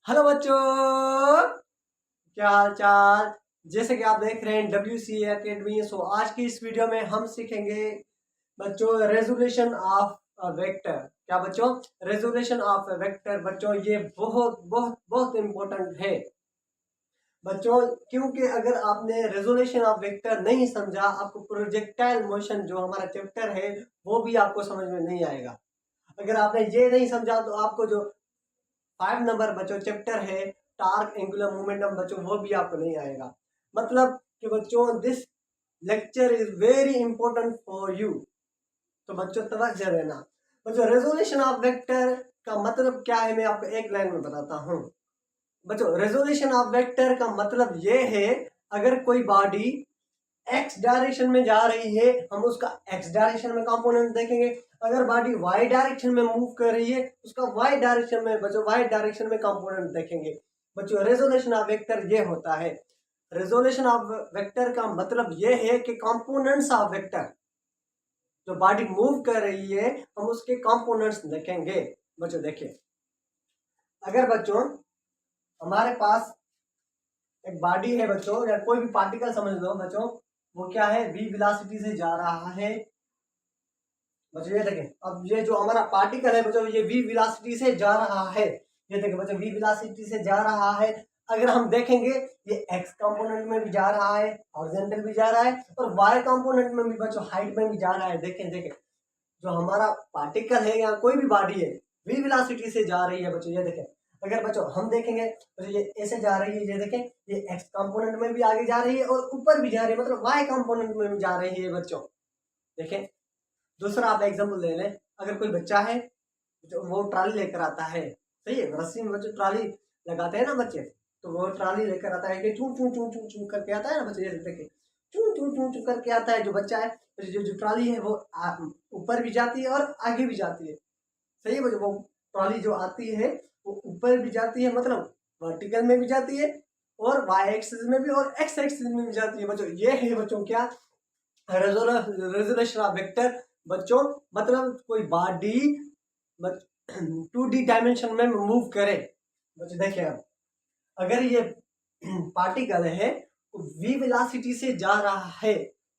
Hello बच्चों, क्या हाल चाल। जैसे कि आप देख रहे हैं WC एकेडमी। सो आज की इस वीडियो में हम सीखेंगे बच्चों रेजोल्यूशन ऑफ अ वेक्टर। क्या बच्चों? Resolution of a vector. बच्चों ये बहुत बहुत बहुत इंपॉर्टेंट है बच्चों, क्योंकि अगर आपने रेजोल्यूशन ऑफ वेक्टर नहीं समझा, आपको प्रोजेक्टाइल मोशन जो हमारा चैप्टर है वो भी आपको समझ में नहीं आएगा। अगर आपने ये नहीं समझा तो आपको जो 5 नंबर बच्चों चैप्टर है टार्क एंगुलर मोमेंटम बच्चों वो भी आपको नहीं आएगा। मतलब कि बच्चों this lecture is very important for you. तो बच्चों तवज्जो देना। बच्चों रेजोल्यूशन ऑफ वेक्टर का मतलब क्या है, मैं आपको एक लाइन में बताता हूँ। बच्चों रेजोल्यूशन ऑफ वेक्टर का मतलब ये है, अगर कोई बॉडी एक्स डायरेक्शन में जा रही है हम उसका एक्स डायरेक्शन में कंपोनेंट देखेंगे। अगर बॉडी वाई डायरेक्शन में मूव कर रही है उसका वाई डायरेक्शन में बच्चों वाई डायरेक्शन में कंपोनेंट देखेंगे। बच्चों रेजोल्यूशन ऑफ वेक्टर ये होता है। रेजोल्यूशन ऑफ वेक्टर का मतलब ये है कि कंपोनेंट्स ऑफ वेक्टर, जो बॉडी मूव कर रही है हम उसके कंपोनेंट्स देखेंगे। बच्चों देखिए, अगर बच्चों हमारे पास एक बॉडी है बच्चों, या कोई भी पार्टिकल समझ लो बच्चों, वो क्या है, v वेलोसिटी से जा रहा है। बच्चों ये देखें, अब ये जो हमारा पार्टिकल है बच्चों ये v वेलोसिटी से जा रहा है। ये देखें बच्चों v वेलोसिटी से जा रहा है। अगर हम देखेंगे ये x कंपोनेंट में भी जा रहा है, हॉरिजॉन्टल भी जा रहा है, और y कंपोनेंट में भी बच्चों हाइट में भी जा रहा है। देखें देखें, जो हमारा पार्टिकल है या कोई भी बॉडी है v वेलोसिटी से जा रही है बच्चों। ये देखें, अगर बच्चों हम देखेंगे तो ये ऐसे जा रही है, ये देखें ये x कंपोनेंट में भी आगे जा रही है और ऊपर भी जा रही है, मतलब y कंपोनेंट में भी जा रही है बच्चों। देखें, दूसरा आप एग्जाम्पल ले लें। अगर कोई बच्चा है जो वो ट्रॉली लेकर आता है, सही है, रस्सी में बच्चे ट्रॉली लगाते हैं ना बच्चे, तो वो ट्रॉली लेकर आता है कि चू चू चू चू चू करके आता है ना बच्चे। ये देखें चू चू चू चू करके आता है जो बच्चा है। तो जो जो ट्रॉली है वो ऊपर भी जाती है और आगे भी जाती है, सही है बच्चों। वो ट्रॉली जो आती है वो ऊपर भी जाती है, मतलब वर्टिकल में भी जाती है, और वाई एक्सिस में भी और एक्स एक्सिस में भी जाती है बच्चों। ये है बच्चों क्या, रेजोल्यूशन ऑफ वेक्टर। बच्चों मतलब कोई बॉडी 2D डायमेंशन में मूव करे। बच्चों देखिए, अब अगर ये पार्टिकल है v वेलोसिटी से जा रहा है,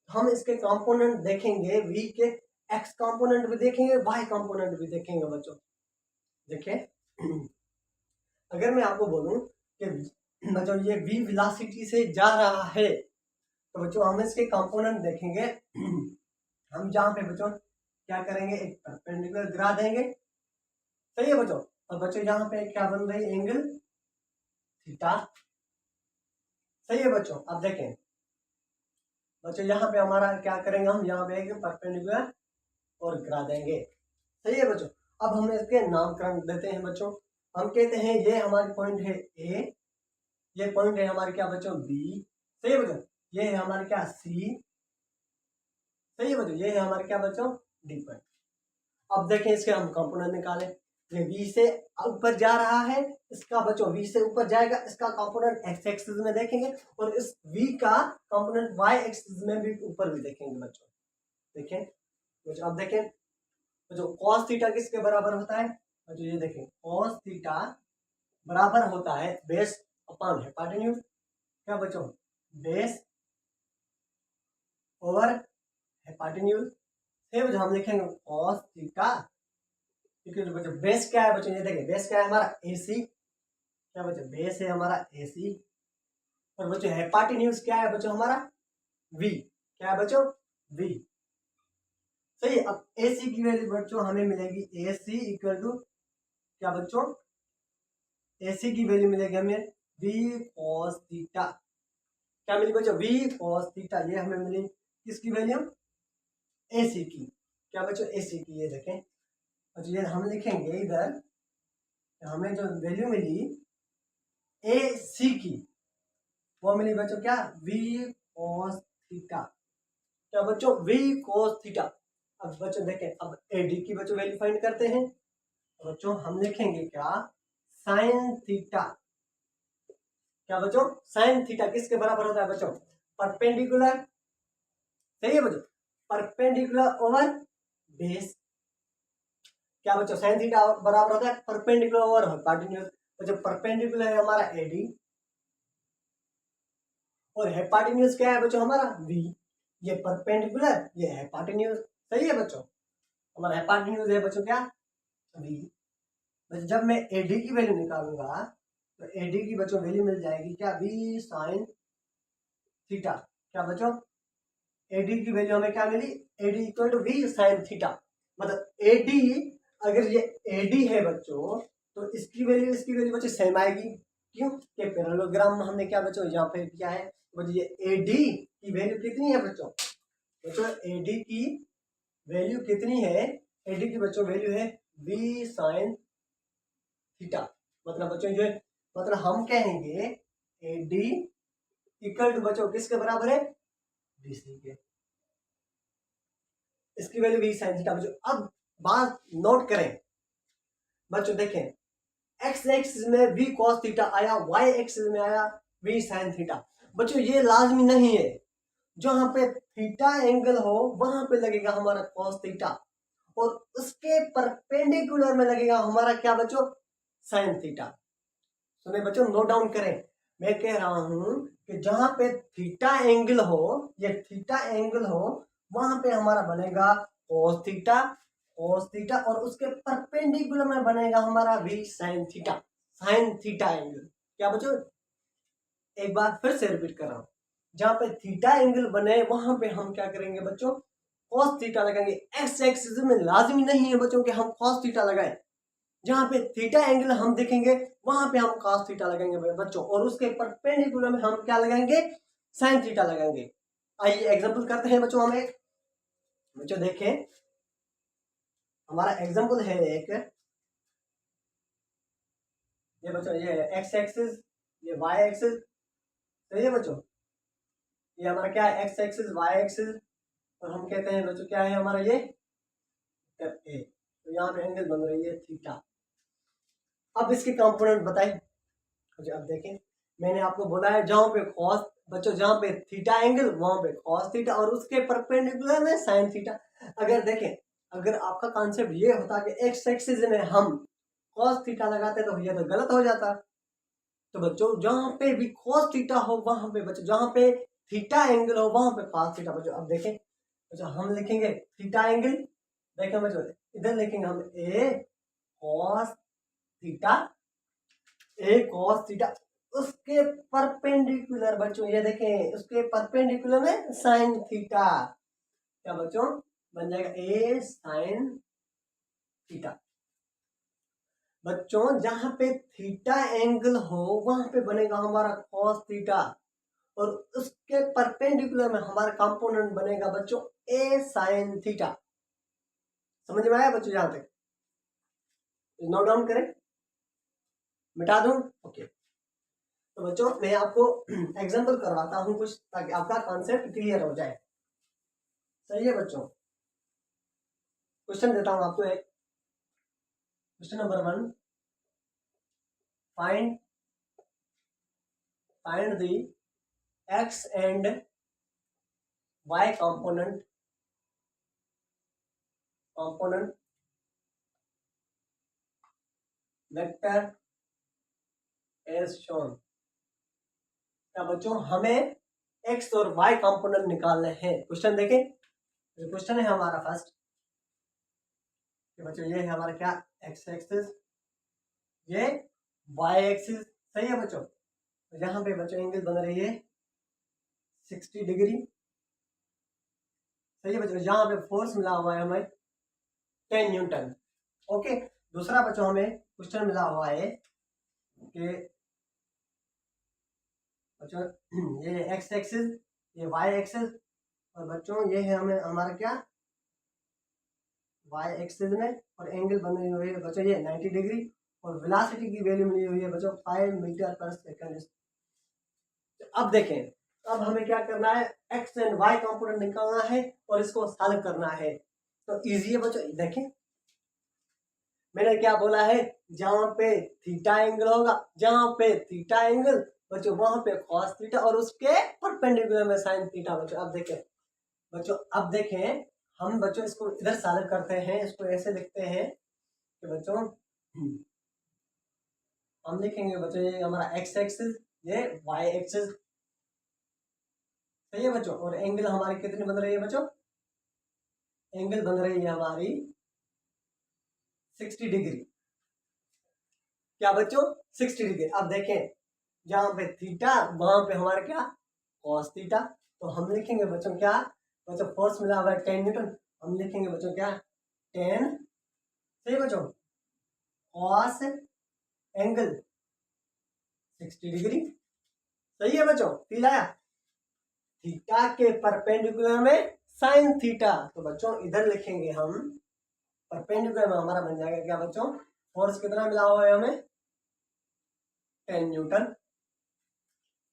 हम इसके कंपोनेंट देखेंगे, v के x कंपोनेंट भी देखेंगे, y कंपोनेंट भी देखेंगे बच्चों। देखिए, अगर मैं आपको बोलूं कि बच्चों ये v वेलोसिटी से जा रहा है, तो बच्चों हम इसके कंपोनेंट देखेंगे। हम जहाँ पे बच्चों क्या करेंगे, एक परपेंडिकुलर गिरा देंगे, सही है बच्चों। और बच्चों यहाँ पे क्या बन रही है, एंगल थीटा, सही है बच्चों। अब देखें बच्चों यहाँ पे हमारा क्या करेंगे, हम यहाँ पे एक परपेंडिकुलर और गिरा देंगे, सही है बच्चों। अब हम इसके नामकरण देते हैं बच्चों। हम कहते हैं ये हमारी पॉइंट है ए, ये पॉइंट है हमारे क्या बच्चों बी, सही है बच्चों। ये है हमारे क्या सी, सही है बच्चों। ये है हमारे क्या बच्चों डी पॉइंट। अब देखें इसके हम कंपोनेंट निकालें। ये v से ऊपर जा रहा है, इसका बच्चों v से ऊपर जाएगा, इसका कंपोनेंट x एक्सिस में देखेंगे, और इस v का कंपोनेंट y एक्सिस में भी ऊपर भी देखेंगे बच्चों। देखें बच्चों, अब देखें बच्चों cos थीटा किसके बराबर होता है बच्चों, ये देखें cos थीटा बराबर होता है बेस अपॉन हाइपोटेन्यूज। क्या बच्चों, बेस ओवर हाइपोटेन्यूज। फिर हम लिखेंगे cos थीटा इक्वल टू बच्चों बेस क्या है बच्चों, ये देखिए बेस क्या है हमारा AC। क्या बच्चों, बेस है हमारा AC, और बच्चों हाइपोटेन्यूज क्या है बच्चों हमारा V। क्या है बच्चों V, सही है। अब AC की वैल्यू बच्चों हमें मिलेगी AC इक्वल टू क्या बच्चों, AC की वैल्यू मिलेगी हमें V cos थीटा। क्या मिली बच्चों, V cos थीटा। ये हमें मिली किसकी वैल्यू, AC की। क्या बच्चों, AC की। ये देखें बच्चों, ये हम लिखेंगे इधर, हमें जो वैल्यू मिली AC की वो मिली बच्चों क्या, V cos थीटा। क्या बच्चों, V cos थीटा। अब बच्चों देखें, अब AD की बच्चों वैल्यू फाइंड करते हैं। बच्चों हम लिखेंगे क्या, साइन थीटा। क्या बच्चों, साइन थीटा किसके बराबर होता है बच्चों, परपेंडिकुलर, सही है बच्चों, परपेंडिकुलर ओवर बेस। क्या बच्चों, साइन थीटा बराबर होता है परपेंडिकुलर ओवर हाइपोटेन्यूज। तो जो परपेंडिकुलर है हमारा एडी, और हेपाटिन्यूज क्या है बच्चों हमारा वी। ये परपेंडिकुलर, ये हेपाटिन्यूज, सही है बच्चों। हमारा हेपाटिन्यूज है बच्चों क्या वी। बच्चों जब मैं एडी की वैल्यू निकालूंगा तो एडी की बच्चों वैल्यू मिल जाएगी क्या वी साइन थीटा। क्या बच्चों एडी की वैल्यू हमें क्या मिली, AD equal to V sine theta. मतलब एडी, अगर ये एडी है बच्चों तो इसकी वैल्यू बच्चों सेम आएगी। क्यों कि पैरेललोग्राम में हमने क्या बच्चों यहाँ पे किया है। बच्चों ये एडी की वैल्यू कितनी है बच्चों, बच्चों एडी की वैल्यू कितनी है, एडी की बच्चों वैल्यू है वी साइन थीटा। मतलब बच्चों जो मतलब हम कहेंगे एडी इक्वल टू बच्चों किसके बराबर है, बीसी के। इसकी वैल्यू वी साइन थीटा। बच्चों अब बात नोट करें बच्चों, देखें एक्स एक्सिस में वी कॉस थीटा आया, वाई एक्सिस में आया वी साइन थीटा। बच्चों ये लाजमी नहीं है, जहां पे थीटा एंगल हो वहां पे लगेगा हमारा कॉस थीटा, और उसके परपेंडिकुलर में लगेगा हमारा क्या बच्चों साइन थीटा। सुने बच्चों, नोट डाउन करें। मैं कह रहा हूं कि जहां पे थीटा एंगल हो, ये थीटा एंगल हो, वहां पे हमारा बनेगा cos थीटा, और उसके परपेंडिकुलर में बनेगा हमारा v sin theta, sin theta angle. क्या बच्चों, एक बार फिर से रिपीट कर रहा हूं, जहां पे थीटा एंगल बने वहां पे हम क्या करेंगे बच्चों cos थीटा लगाएंगे। एक्स एक्सिस में लाजमी नहीं है बच्चों कि हम cos थीटा लगाएं, जहां पे थीटा एंगल हम देखेंगे वहां पे हम cos थीटा लगाएंगे बच्चों, और उसके परपेंडिकुलर में हम क्या लगाएंगे sin थीटा लगाएंगे। आइए एग्जांपल करते हैं बच्चों। हम एक बच्चों देखें, हमारा एग्जांपल है एक, ये बच्चों ये एक्स एक्सिस, ये वाई एक्सिस, सही है बच्चों। ये हमारा क्या है एक्स एक्सिस वाई एक्सिस, और हम कहते हैं बच्चों क्या है हमारा ये ए। तो यहाँ पे एंगल बन रही है थीटा। अब इसके कंपोनेंट बताइए। अब देखें, मैंने आपको बोला है जहां पे कॉस बच्चों, जहां पे थीटा एंगल वहां पे कॉस थीटा, और उसके परपेंडिकुलर में साइन थीटा। अगर देखें, अगर आपका कॉन्सेप्ट ये होता कि एक्स एक्सिस में हम कॉस थीटा लगाते तो ये तो गलत हो जाता। तो बच्चों जहां पे भी कॉस थीटा हो वहां पे बच्चों, जहां पे थीटा एंगल हो वहां पे कॉस थीटा। बच्चों अब देखें, बच्चों हम लिखेंगे थीटा एंगल, देखें बच्चों इधर लिखेंगे हम ए कॉस थीटा, ए कॉस थीटा, उसके परपेंडिकुलर बच्चों ये देखें उसके परपेंडिकुलर में साइन थीटा। क्या बच्चों बन जाएगा ए साइन थीटा। बच्चों जहां पे थीटा एंगल हो वहां पे बनेगा हमारा कॉस थीटा, और उसके परपेंडिकुलर में हमारा कंपोनेंट बनेगा बच्चों ए साइन थीटा। समझ में आया बच्चों, यहां तक नोट डाउन करें, मिटा दूं, ओके। तो बच्चों मैं आपको एग्जांपल करवाता हूं कुछ, ताकि आपका कॉन्सेप्ट क्लियर हो जाए। सही है बच्चों, क्वेश्चन देता हूं आपको एक, question number 1, find the x and y component vector as shown. क्या बच्चों हमें एक्स और वाई कंपोनेंट निकालने हैं। क्वेश्चन देखें, क्वेश्चन है हमारा फर्स्ट, बच्चों ये है हमारा क्या एक्स एक्सिस, ये वाई एक्सिस, सही है बच्चों। यहाँ पे बच्चों एंगल बन रही है 60 डिग्री, सही है बच्चों। यहाँ पे फोर्स मिला हुआ है हमें 10 न्यूटन, ओके। दूसरा बच्चों हमें क्वेश्चन मिला हुआ है कि बच्चों ये एक्स एक्सिस, ये वाई एक्सिस, और बच्चों ये है हमें हमारा क्या वाई एक्सिस में, और एंगल बनी हुई है बच्चों ये 90 डिग्री, और वेलोसिटी की वैल्यू मिली हुई है बच्चों 5 मीटर पर सेकंड। अब देखें, अब हमें क्या करना है, एक्स एंड वाई कंपोनेंट निकालना है और इसको सॉल्व करना है। तो इजी है बच्चों, देखें मैंने क्या बोला है, जहां पे थीटा एंगल होगा, जहां पे थीटा एंगल बच्चों वहां पे cos थीटा, और उसके परपेंडिकुलर में sin थीटा। बच्चों अब देखें हम बच्चों इसको इधर सॉल्व करते हैं, इसको ऐसे लिखते हैं कि बच्चों हम लिखेंगे बच्चों ये हमारा एक्स एक्सिस, ये वाई एक्सिस, सही है बच्चों। और एंगल हमारी कितनी बन रही है बच्चों, एंगल बन रही है हमारी 60 डिग्री। क्या बच्चों, 60 डिग्री। अब देखें जहां पे थीटा वहां पे हमारा क्या, कॉस थीटा। तो हम लिखेंगे बच्चों क्या, बच्चों फोर्स मिला हुआ है 10 न्यूटन, हम लिखेंगे बच्चों क्या 10, सही बच्चों, कॉस एंगल 60 डिग्री, सही है बच्चों। फील आया, थीटा के परपेंडिकुलर में साइन थीटा। तो बच्चों इधर लिखेंगे हम परपेंडिकुलर में हमारा बन जाएगा क्या बच्चों, फोर्स कितना मिला हुआ है हमें 10 न्यूटन।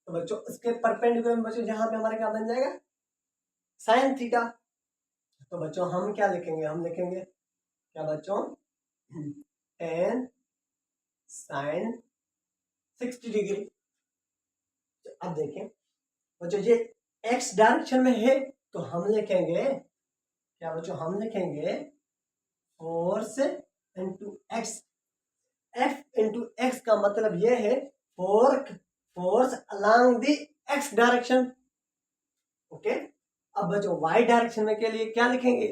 तो बच्चों इसके परपेंडिकुलर में बच्चों जहां पे हमारा क्या बन जाएगा साइन थीटा। तो बच्चों हम क्या लिखेंगे, हम लिखेंगे क्या बच्चों 10 साइन 60 डिग्री। अब देखें बच्चों ये एक्स डायरेक्शन में है, तो हम लिखेंगे क्या बच्चों, हम लिखेंगे force into x. F into x का मतलब ये है force along the x direction. Okay, अब बच्चों वाई डायरेक्शन में के लिए क्या लिखेंगे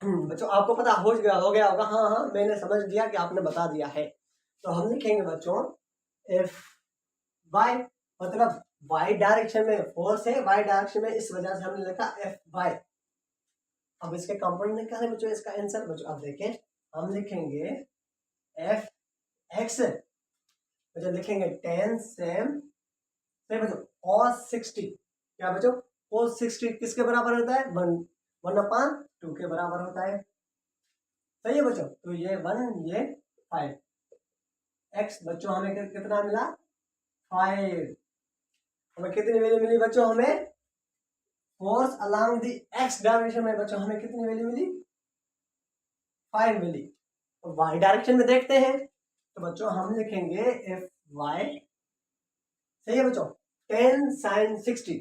बच्चों आपको पता हो गया होगा, हाँ हाँ मैंने समझ लिया कि आपने बता दिया है। तो हम लिखेंगे बच्चों एफ वाई, मतलब वाई डायरेक्शन में फोर्स है, वाई डायरेक्शन में, इस वजह से हमने लिखा एफ वाई। अब इसके कंपोनेंट निकालें बच्चों, इसका आंसर बच्चों अब देखें, हम लिखेंगे एफ एक्स, बच्चों लिखेंगे 10 सेम, सही बच्चों, cos 60, क्या बच्चों cos 60 किसके बराबर होता है, 1/2 के बराबर होता है, सही है बच्चों। तो ये 1 ये 5, x बच्चों हमें कितना मिला 5, हमें कितनी वैल्यू मिली बच्चों, हमें force along the x direction में बच्चों हमें कितनी वैल्यू मिली 5 मिली। तो y डायरेक्शन में देखते हैं, तो बच्चों हम लिखेंगे एफ वाई, सही है बच्चों 10 साइन 60,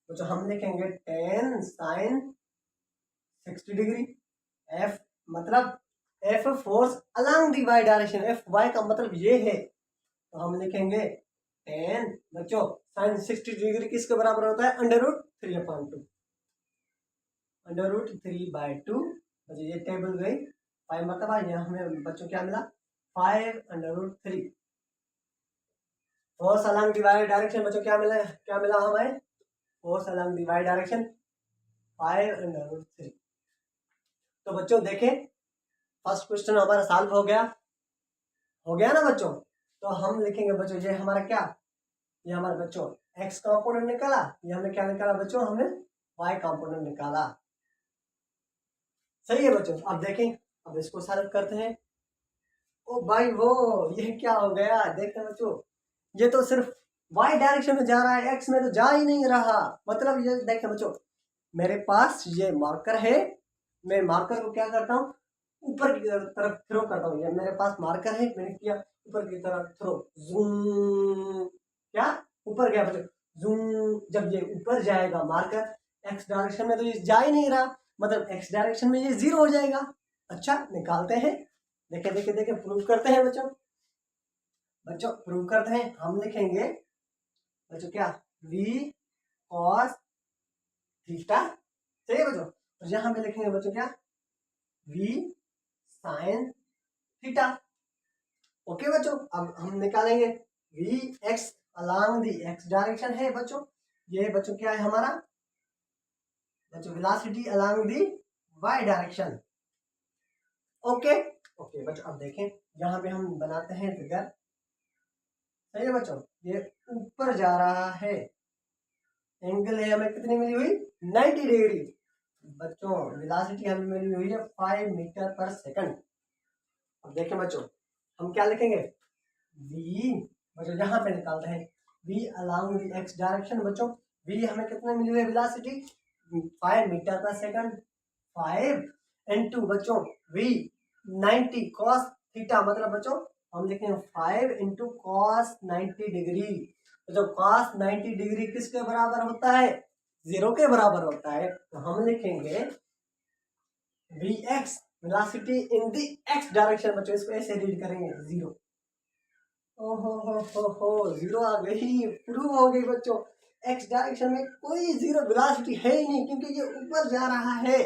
तो हम लिखेंगे 10 साइन 60 डिग्री। एफ मतलब F force along the y direction, F y का मतलब ये है, तो हम लिखेंगे 10 बच्चों साइन 60 डिग्री किसके बराबर होता है, √3/2, √3/2। बच्चों ये टेबल गई 5 मतलब ये हमें बच्चों क्या मिला 5√3। Force along the y direction बच्चों क्या मिला हमें, force along the y direction 5√3। तो बच्चों देखें फर्स्ट क्वेश्चन हमारा सॉल्व हो गया ना बच्चों। तो हम लिखेंगे बच्चों ये हमारा क्या, ये हमारा बच्चों एक्स कंपोनेंट निकाला, ये हमने क्या निकाला बच्चों, हमने वाई कंपोनेंट निकाला, सही है बच्चों। अब देखें, अब इसको सॉल्व करते हैं। ओ भाई वो ये क्या हो गया, देखते बच्चों ये तो सिर्फ वाई डायरेक्शन में जा रहा है, एक्स में तो जा ही नहीं रहा। मतलब ये देखें बच्चों मेरे पास ये मार्कर है, मैं मार्कर को क्या करता हूँ ऊपर की तरफ थ्रो करता हूँ, ये मेरे पास मार्कर है, मैंने किया ऊपर की तरफ थ्रो, जूम, क्या ऊपर गया बच्चों, जूम। जब ये ऊपर जाएगा मार्कर एक्स डायरेक्शन में, तो ये जा ही नहीं रहा, मतलब एक्स डायरेक्शन में ये 0 हो जाएगा। अच्छा निकालते हैं, देखे देखे देखे प्रूव करते हैं बच्चों, प्रूव करते हैं। हम लिखेंगे बच्चों क्या v cos थीटा, सही है बच्चों। और यहां पे लिखेंगे बच्चों क्या v sin थीटा। ओके बच्चों, अब हम निकालेंगे v x along the x direction है बच्चों, ये बच्चों क्या है हमारा बच्चों वेलोसिटी अलोंग दी y डायरेक्शन। ओके ओके बच्चों, अब देखें यहाँ पे हम बनाते हैं फिगर, सही है बच्चों, ये ऊपर जा रहा है, एंगल है हमें कितनी मिली हुई 90 डिग्री बच्चों, वेलोसिटी हमें मिली हुई है 5 मीटर पर सेकंड। अब देखें बच्चों हम क्या लिखेंगे v, बच्चों यहाँ पे निकालते हैं v along the x direction. बच्चों v हमें कितना मिली हुई है वेलोसिटी 5 मीटर पर सेकंड, 5 इनटू बच्चों v 90 cos थीटा, मतलब बच्चों हम लिखेंगे 5 इनटू cos 90 डिग्री। तो cos 90 डिग्री किसके बराबर होता है, 0 के बराबर होता है। तो हम लिखेंगे Vx velocity in the x direction बच्चों, इसको ऐसे रीड करेंगे 0। ओहो हो, जीरो आ गई, प्रूव हो गई बच्चों। एक्स डायरेक्शन में कोई जीरो वेलोसिटी है ही नहीं, क्योंकि ये ऊपर जा रहा है।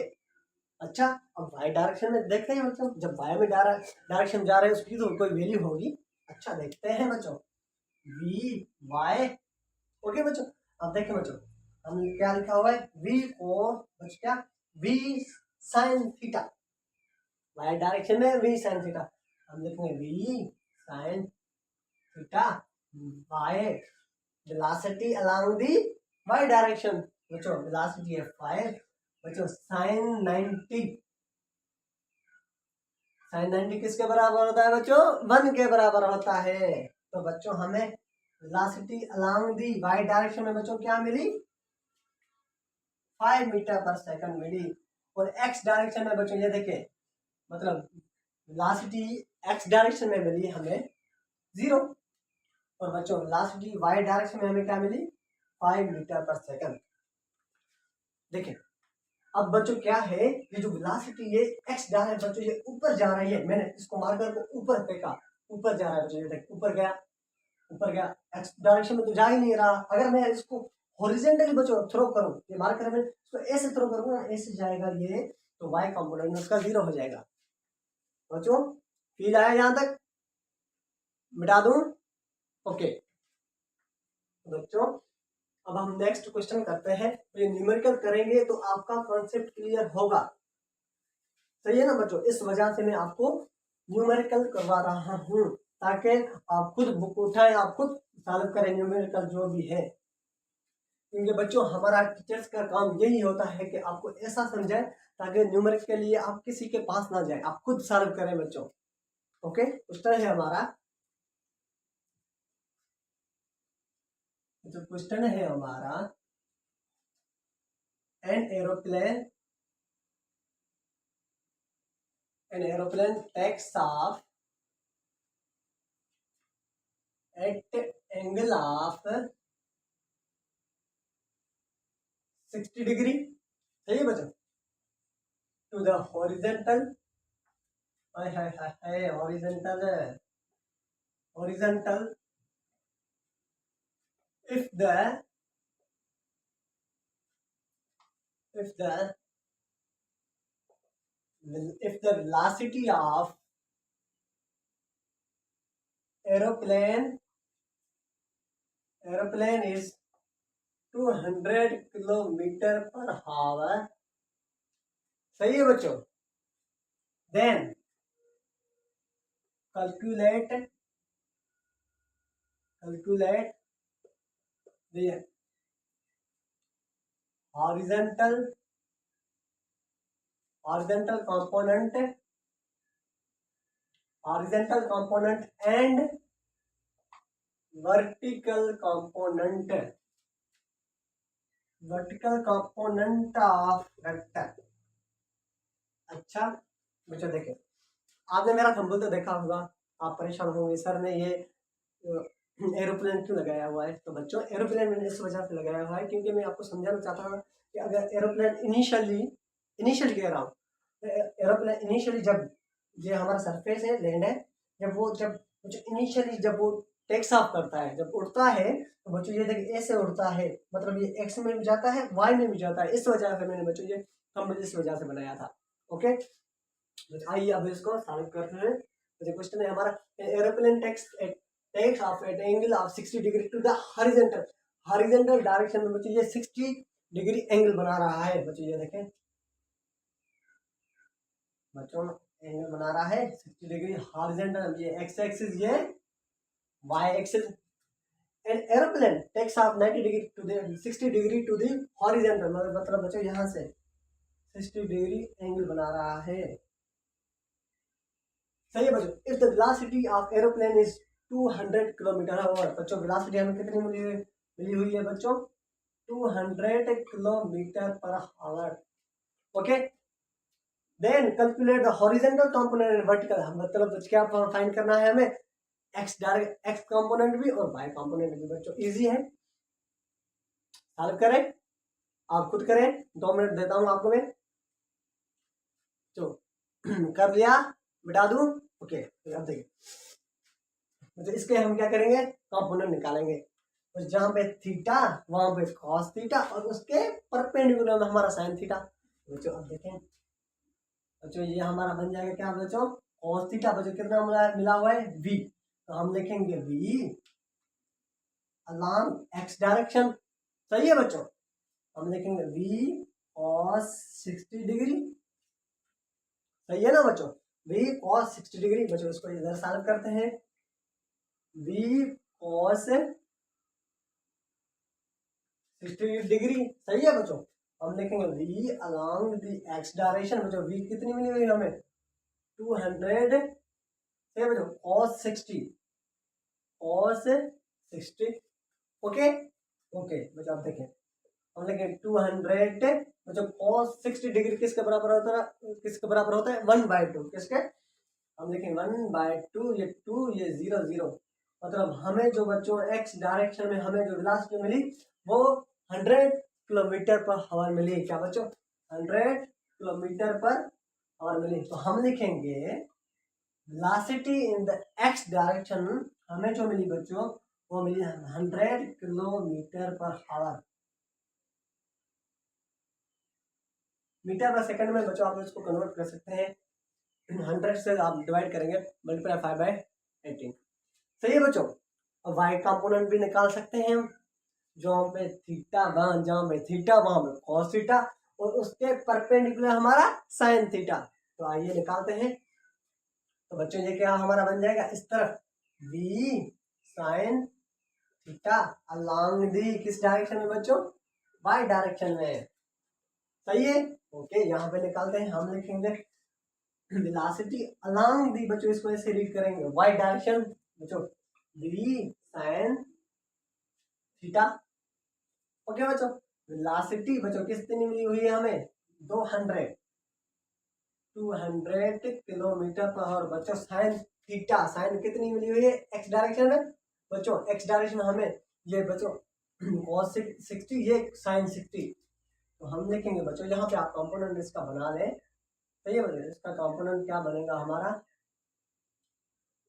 अच्छा, अब वाई डायरेक्शन में देखते हैं बच्चों, जब वाई में डायरेक्शन जा रहे हैं उसकी तो कोई वैल्यू होगी। अच्छा, देखते हैं बच्चों, वी वाई। ओके बच्चों, अब देखें बच्चों, हम क्या लिखा हुआ है, वी और बच्चों क्या, v sine theta. Y direction में वी साइन थीटा, हम लिखेंगे v sine theta by velocity along the y direction. बच्चों वेलोसिटी है 5। बच्चों साइन 90, साइन 90 किसके बराबर होता है बच्चों, 1 के बराबर होता है। तो बच्चों हमें velocity along the y direction में बच्चों क्या मिली, 5 मीटर पर सेकंड मिली। और एक्स डायरेक्शन में बच्चों ये देखिए, मतलब वेलोसिटी एक्स डायरेक्शन में मिली हमें 0, और बच्चों वेलोसिटी वाई डायरेक्शन में हमें क्या मिली, 5 मीटर पर सेकंड। देखिए अब बच्चों क्या है, ये जो वेलोसिटी ये एक्स डायरेक्शन बच्चों ये ऊपर जा रही है, मैंने इसको मार्कर को ऊपर फेंका, ऊपर जा रहा है बच्चों, ये देखिए ऊपर गया, ऊपर गया। एक्स डायरेक्शन में तो जा ही नहीं रहा। अगर मैं इसको हॉरिजॉन्टली बच्चों थ्रो करूं, ये मार्कर में इसको ऐसे थ्रो करूंगा, ऐसे जाएगा ये, तो वाई कंपोनेंट उसका 0 हो जाएगा। बच्चों फील आया यहां तक, मिटा दूं? ओके बच्चों, अब हम नेक्स्ट क्वेश्चन करते हैं। तो ये न्यूमेरिकल करेंगे तो आपका कॉन्सेप्ट क्लियर होगा, सही है ना बच्चों। इस वजह से मैं आपको न्यूमेरिकल करवा रहा हूँ, ताकि आप खुद बुक उठाएं, आप खुद सॉल्व करें न्यूमेरिकल जो भी है। क्योंकि बच्चों हमारा टीचर्स का काम यही होता है कि आपको ऐसा समझाए ताकि न्यूमेरिकल के लिए आप किसी के पास ना जाए, आप खुद सॉल्व करें बच्चों। ओके, क्वेश्चन है हमारा, जो क्वेश्चन है हमारा, an aeroplane takes off at angle of 60 degree, सही है बच्चों, to the horizontal, horizontal, horizontal if the velocity of aeroplane is 200 kilometre per hour, सही है बच्चों। Then calculate the horizontal component and vertical component of vector. अच्छा बच्चों देखिए, आपने मेरा थंबनेल तो देखा होगा, आप परेशान होंगे सर ने ये एरोप्लेन क्यों लगाया हुआ है। तो बच्चों एरोप्लेन मैंने इस वजह से लगाया हुआ है क्योंकि मैं आपको समझाना चाहता हूँ कि अगर एरोप्लेन इनिशियली कह रहा हूँ, एरोप्लेन इनिशियली जब ये हमारा सरफेस है, लैंड है, जब इनिशियली जब वो टेक्स ऑफ करता है, जब उड़ता है, तो बच्चों ये देखिए ऐसे उड़ता है, मतलब ये एक्स में भी जाता है, वाई में भी जाता है। इस वजह से मैंने बच्चों ये थंबनेल इस वजह से बनाया था। ओके, आइए अब इसको सॉल्व करते हैं। तो क्वेश्चन है हमारा, aeroplane takes off at angle of 60 degree to the horizontal direction में बच्चों ये 60 डिग्री एंगल बना रहा है। बच्चों ये देखें, बच्चों एंगल बना रहा है 60 डिग्री हॉरिजॉन्टल, ये एक्स एक्सिस, ये y axis. An aeroplane takes off 90 degree to the 60 degree to the horizontal, मतलब बच्चों यहाँ से 60 डिग्री एंगल बना रहा है, सही है बच्चों। If the velocity of aeroplane is 200 kilometre hour, बच्चों वेलोसिटी हमें कितनी मिली हुई है बच्चों, 200 kilometre per hour. Okay, then calculate the horizontal component and vertical, मतलब क्या फाइंड करना है हमें, एक्स कंपोनेंट भी और वाई कंपोनेंट भी। बच्चों इजी है, सॉल्व करें, आप खुद करें, 2 मिनट देता हूं आपको मैं। तो कर लिया, मिटा दूं। ओके, तो अब देखिए, तो इसके हम क्या करेंगे, कंपोनेंट निकालेंगे। तो जहाँ पे थीटा वहां पे कॉस थीटा और उसके परपेंडिकुलर में हमारा साइन थीटा। बच्चों अब देखें, बच्चों ये हमारा बन जाएगा क्या बच्चों, कॉस थीटा। बच्चों कितना मिला हुआ है, v। तो हम लिखेंगे v अलॉन्ग एक्स डायरेक्शन। सही है बच्चों, हम लिखेंगे v cos 60 डिग्री। सही है ना बच्चों, v cos 60 डिग्री। बच्चों इसको इधर सॉल्व करते हैं, v cos 60 डिग्री। सही है बच्चों, हम लिखेंगे v along the x direction. बच्चों v कितनी मिली हुई हमें, 200। सही है बच्चों, cos 60, cos 60। ओके ओके बच्चों, आप देखें, हम लिखेंगे 200। बच्चों cos 60 डिग्री किसके बराबर होता है, किसके बराबर होता है, 1/2। किसके, हम लिखेंगे 1/2। ये 2, ये 0 0। मतलब हमें जो बच्चों एक्स डायरेक्शन में हमें जो वेलोसिटी मिली वो 100 किलोमीटर पर आवर मिली। क्या बच्चों, 100 किलोमीटर पर आवर मिली। तो हम लिखेंगे velocity in the x direction हमें जो मिली बच्चों वो मिली 100 किलोमीटर पर आवर। मीटर पर सेकंड में बच्चों आप इसको कन्वर्ट कर सकते हैं, 100 से आप डिवाइड करेंगे, मल्टीप्लाई 5/18। सही है बच्चों, अब वाई कंपोनेंट भी निकाल सकते हैं हम। जहाँ पे थीटा जहाँ पे थीटा वहां पे कॉस थीटा और उसके परपेंडिकुलर हमारा साइन थीटा। तो आइए निकालते हैं। तो बच्चों ये क्या हमारा बन जाएगा, इस तरफ v sine theta along the किस डायरेक्शन में बच्चों, y डायरेक्शन में। सही है, ओके यहाँ पे निकालते हैं। हम लिखेंगे वेलोसिटी अलॉन्ग दी, बच्चों इसको ऐसे रीड करेंगे, y डायरेक्शन। बच्चों v साइन थीटा। ओके बच्चों, वेलोसिटी बच्चों कितनी मिली हुई है हमें, 200 किलोमीटर पर आवर। बच्चों साइन थीटा, साइन कितनी मिली हुई है एक्स डायरेक्शन में। बच्चों एक्स डायरेक्शन में हमें ये बच्चों cos 60, ये साइन 60। तो हम लिखेंगे बच्चों, यहाँ पे आप कंपोनेंट इसका बना लें। तो ये बच्चों इसका कंपोनेंट क्या बनेगा हमारा,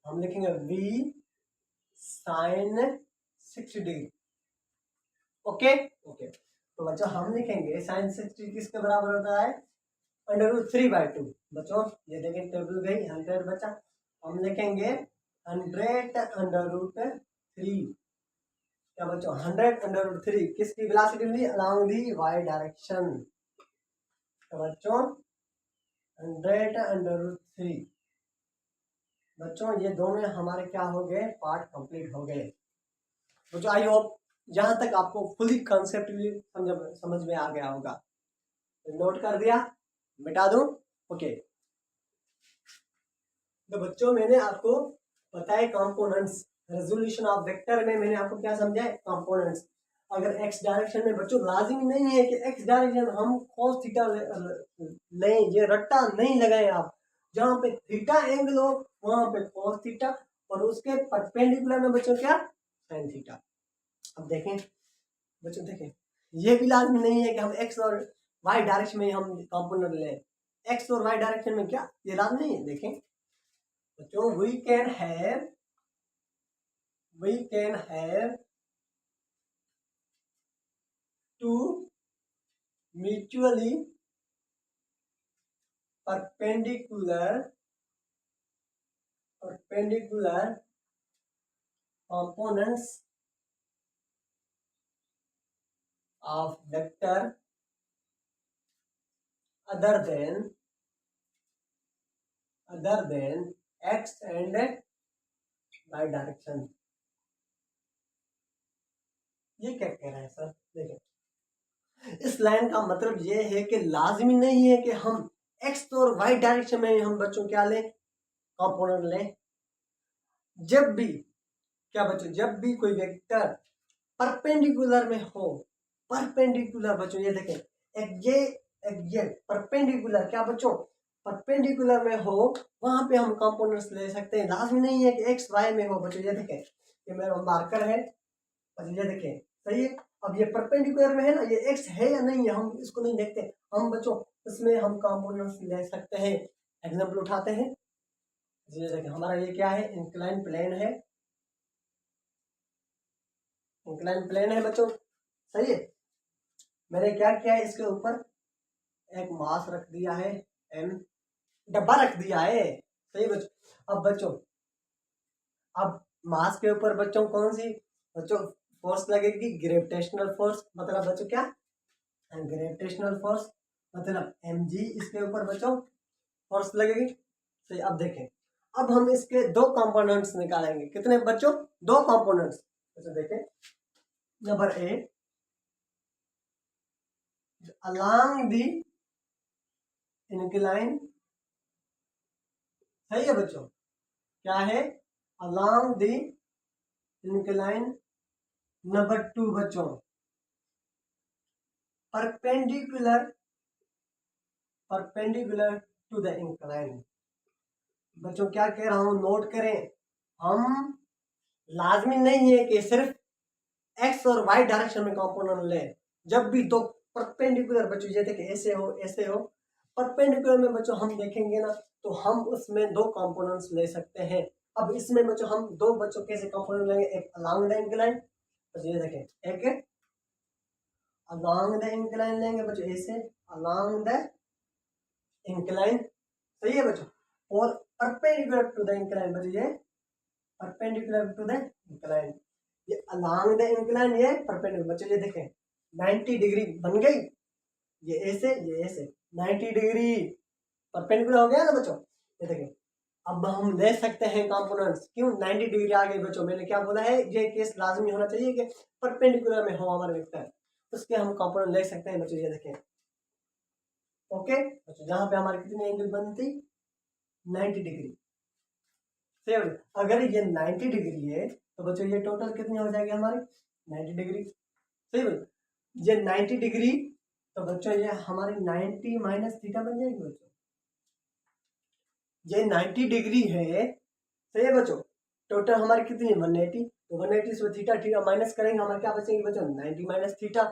हम लिखेंगे v sine 60 degree. Okay okay, तो बच्चों हम लिखेंगे साइन 60 किसके बराबर होता है, √3/2। बच्चों ये देखें टेबल गई 100 बचा, हम लिखेंगे 100 √3। क्या बच्चों 100 √3 किसकी वेलोसिटी मिली, अलॉन्ग दी वाई डायरेक्शन। तो बच्चों 100 √3। बच्चों ये दोनों हमारे क्या हो गए, पार्ट कंप्लीट हो गए। बच्चों आई होप जहां तक आपको फुली कॉन्सेप्ट समझ में आ गया होगा। नोट कर दिया, मिटा दूं। ओके, तो बच्चों मैंने आपको बताया कंपोनेंट्स, रेजोल्यूशन ऑफ वेक्टर में मैंने आपको क्या समझाया, कंपोनेंट्स। अगर एक्स डायरेक्शन में बच्चों लाजिमी नहीं है कि एक्स डायरेक्शन हम cos थीटा लें, ये रट्टा नहीं लगाएं आप। जहां पे थीटा एंगल हो वहां पे cos थीटा और उसके परपेंडिकुलर में बच्चों क्या, sin थीटा। अब देखें बच्चों, देखें ये भी लाजमी नहीं है कि हम एक्स और वाई डायरेक्शन में हम कंपोनेंट लें। एक्स और वाई डायरेक्शन में क्या ये लाजमी नहीं है। देखें बच्चों, we can have two mutually perpendicular components of vector other than x and y direction. ये क्या कह रहा है सर, देखिए इस लाइन का मतलब ये है कि लाजमी नहीं है कि हम एक्स और वाई डायरेक्शन में हम बच्चों क्या लें, कंपोनेंट लें। जब भी क्या बच्चों, जब भी कोई वेक्टर परपेंडिकुलर में हो, परपेंडिकुलर बच्चों ये देखें ये परपेंडिकुलर क्या बच्चों, परपेंडिकुलर में हो वहां पे हम कंपोनेंट्स ले सकते हैं। लाजमी नहीं है कि एक्स वाई में हो। बच्चों ये देखें, ये मेरा मार्कर है, ये देखें सही है। अब ये परपेंडिकुलर में है ना, ये एक्स है या नहीं है हम इसको नहीं देखते, हम बच्चों इसमें हम कंपोनेंट्स ले सकते हैं। एग्जाम्पल उठाते हैं। ये देखिए हमारा ये क्या है, इंक्लाइन प्लेन है, इंक्लाइन प्लेन है बच्चों, सही है। मैंने क्या किया है, इसके ऊपर एक मास रख दिया है, एम, डब्बा रख दिया है, सही बच्चों। अब बच्चों, अब मास के ऊपर बच्चों कौन सी बच्चों फोर्स लगेगी, ग्रेविटेशनल फोर्स, मतलब बच्चों क्या, ग्रेविटेशनल फोर्स, मतलब mg इसके ऊपर बच्चों फोर्स लगेगी, सही। अब देखें, अब हम इसके दो कंपोनेंट्स निकालेंगे, कितने बच्चों, दो कंपोनेंट्स। तो देखें, number A, along the incline, सही है बच्चों, क्या है, along the incline। Number two बच्चों, परपेंडिकुलर टू द इंक्लाइन। बच्चों क्या कह रहा हूं, नोट करें, हम लाजमी नहीं है कि सिर्फ एक्स और वाई डायरेक्शन में कंपोनेंट लें। जब भी दो परपेंडिकुलर बच्चों, जैसे कि ऐसे हो परपेंडिकुलर में बच्चों हम देखेंगे ना, तो हम उसमें दो कंपोनेंट्स ले सकते हैं। अब इसमें बच्चों हम दो बच्चों कैसे कंपोनेंट लेंगे, एक अलोंग द इंक्लाइन, बच्चों ये देखें, एक अलोंग द इंक्लाइन लेंगे बच्चों, ऐसे अलोंग द इंक्लाइन, सही है बच्चों। और परपेंडिकुलर टू द इंक्लाइन बच्चों, ये परपेंडिकुलर टू द इंक्लाइन, ये अलोंग द इंक्लाइन, ये परपेंडिकुलर। बच्चों ये देखें 90 डिग्री बन गई, ये ऐसे 90 डिग्री परपेंडिकुलर हो गया ना बच्चों। ये देखें, अब हम ले सकते हैं कंपोनेंट्स, क्यों 90 डिग्री आ गई बच्चों, मैंने क्या बोला है, ये केस लाजमी होना चाहिए कि परपेंडिकुलर में हो हमारे वेक्टर, उसके हम कंपोनेंट ले सकते हैं बच्चों। ये देखें, ओके बच्चों, जहां पे हमारी कितनी एंगल बनती, 90 डिग्री, सही। अगर ये 90 डिग्री है तो बच्चों ये टोटल कितनी हो जाएगी हमारी, 90 डिग्री, सही बच्चों। ये 90 डिग्री, तो बच्चों ये हमारी 90 माइनस थीटा बन जाएगी बच्चों। ये 90 डिग्री है, सही है बच्चों, टोटल हमारी कितनी 180, तो 180 से थीटा थीटा माइनस करेंगे, हमारे क्या बचेंगे बच्चों, 90 माइनस थीटा,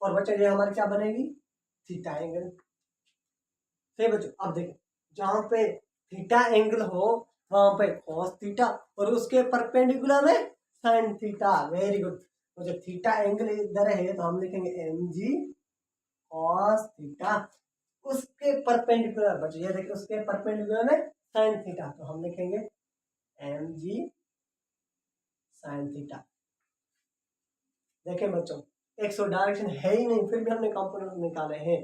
और बच्चों ये हमारी क्या बनेगी, थीटा एंगल, सही बच्चों। अब देखो, जहां पे थीटा एंगल हो वहां पे cos थीटा, और उसके परपेंडिकुलर में sin थीटा, वेरी गुड। तो जब थीटा एंगल इधर है तो हम लिखेंगे mg cos थीटा, उसके परपेंडिकुलर बच्चों ये देखिए, उसके परपेंडिकुलर में sin थीटा, तो हम लिखेंगे mg sin थीटा। देखें बच्चों, एक्स और डायरेक्शन है ही नहीं, फिर भी हमने कंपोनेंट निकाले हैं।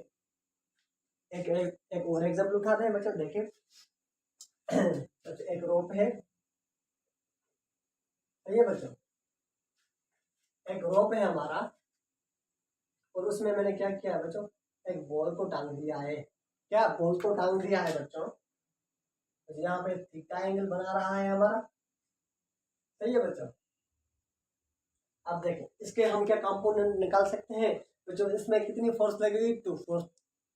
एक और एग्जांपल उठाते हैं बच्चों, देखें एक रोप है, सही है बच्चों, एक रोप है हमारा, और उसमें मैंने क्या किया बच्चों, एक बॉल को टांग दिया है, क्या बॉल को टांग दिया है बच्चों, तो यहाँ पे थीटा एंगल बना रहा है हमारा, सही है बच्चों। अब देखें, इसके हम क्या कंपोनेंट निकाल सकते हैं बच्चों, इसमें कितनी फोर्स लगेगी,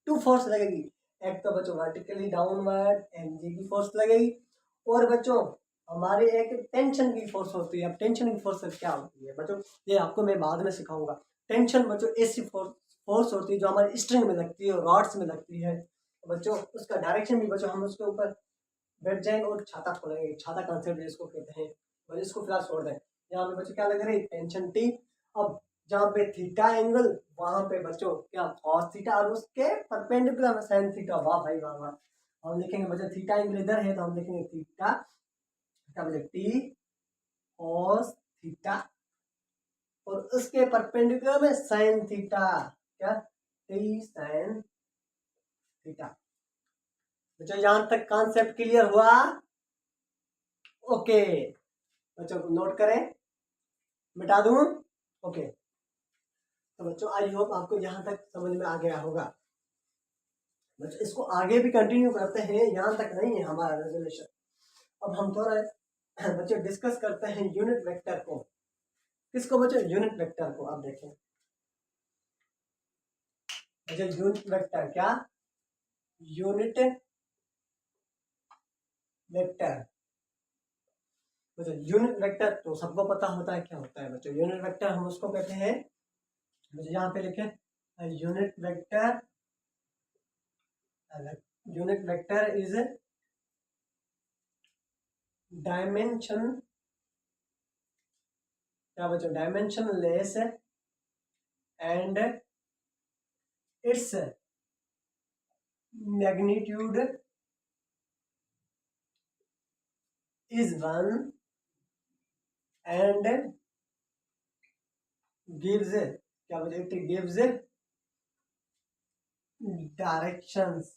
टू फोर्स लगेगी। एक तो बच्चों वर्टिकली डाउनवर्ड mg की फोर्स लगेगी, और बच्चों हमारी एक टेंशन की फोर्स होती है। अब टेंशन की फोर्स क्या होती है बच्चों, ये आपको मैं बाद में सिखाऊंगा। टेंशन बच्चों ऐसी फोर्स होती है जो हमारी स्ट्रिंग में लगती है, रॉड्स में लगती है बच्चों। उसका डायरेक्शन भी बच्चों, हम उसके ऊपर बैठ जाएंगे और छाता खोलेंगे, छाता कंसेप्ट जिसको कहते हैं, बस इसको फिलहाल छोड़ दें। यहाँ पे बच्चों क्या लग रही है, टेंशन टी। अब जहाँ पे थीटा एंगल, वहां पे बच्चों क्या cos थीटा, और उसके परपेंडिकुलर में sin थीटा। वाह भाई वाह वाह। हम लिखेंगे बच्चों, थीटा एंगल इधर है तो हम लिखेंगे थीटा, क्या बच्चों, टी cos थीटा, और उसके परपेंडिकुलर में sin थीटा, क्या टी sin थीटा। बच्चों यहाँ तक कॉन्सेप्ट क्लियर हुआ, ओके बच्चों नोट करें, मिटा दूं, ओके। तो बच्चों आई होप आपको यहाँ तक समझ में आ गया होगा। बच्चों इसको आगे भी कंटिन्यू करते हैं, यहाँ तक नहीं है हमारा रेजोल्यूशन। अब हम थोड़ा बच्चों डिस्कस करते हैं यूनिट वेक्टर को। किसको बच्चों, यूनिट वेक्टर को। आप देखें बच्चों, यूनिट वेक्टर क्या, यूनिट वेक्टर बच्चों, यूनिट वेक्टर तो सबको पता होता है क्या होता है बच्चों। यूनिट वेक्टर हम उसको कहते हैं बच्चों, यहाँ पे लिखे unit vector, unit vector is dimension, क्या बच्चों, dimensionless and its magnitude is one and gives, क्या बच्चों, इट गिव्स डायरेक्शंस।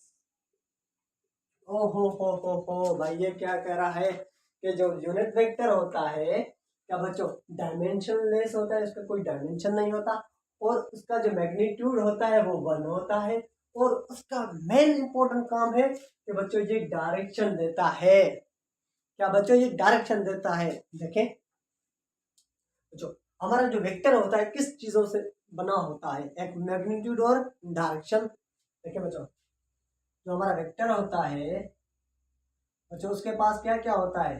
ओ हो भाई, ये क्या कह रहा है कि जो यूनिट वेक्टर होता है, क्या बच्चों, डायमेंशनलेस होता है, उसका कोई डायमेंशन नहीं होता, और उसका जो मैग्नीट्यूड होता है वो 1 होता है, और उसका मेन इंपॉर्टेंट काम है कि बच्चों ये डायरेक्शन देता है। क्या बच्चों, ये डायरेक्शन देता है। देखें बच्चों, हमारा जो वेक्टर होता है किस चीजों से बना होता है, एक मैग्नीट्यूड और डायरेक्शन। देखिए बच्चों, जो हमारा वेक्टर होता है बच्चों, उसके पास क्या क्या होता है,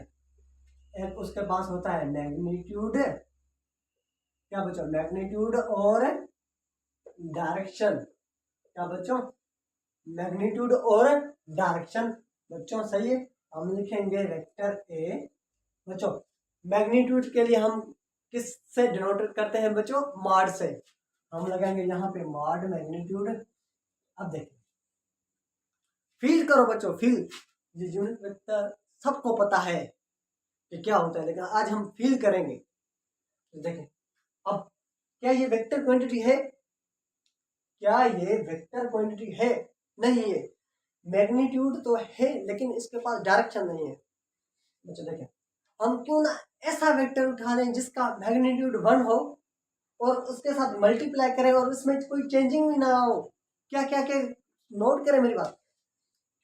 एक उसके पास होता है मैग्नीट्यूड, क्या बच्चों, मैग्नीट्यूड और डायरेक्शन। क्या बच्चों, मैग्नीट्यूड और डायरेक्शन। बच्चों सही है, हम लिखेंगे वेक्टर ए। बच्चों मैग्नीट्यूड के लिए हम किस से डिनोट करते हैं बच्चों, मॉड से। हम लगाएंगे यहाँ पे मॉड मैग्नीट्यूड। अब देखिए, फील करो बच्चों, फील। ये यूनिट वेक्टर सबको पता है कि क्या होता है, लेकिन आज हम फील करेंगे। तो देखें, अब क्या ये वेक्टर क्वांटिटी है, क्या ये वेक्टर क्वांटिटी है, नहीं है। मैग्नीट्यूड तो है लेकिन इसके पास डायरेक्शन नहीं है। बच्चों देखें, हम क्यों ना ऐसा वेक्टर उठा लें जिसका मैग्नीट्यूड 1 हो और उसके साथ मल्टीप्लाई करें और उसमें कोई चेंजिंग भी ना हो। क्या क्या क्या, नोट करें मेरी बात।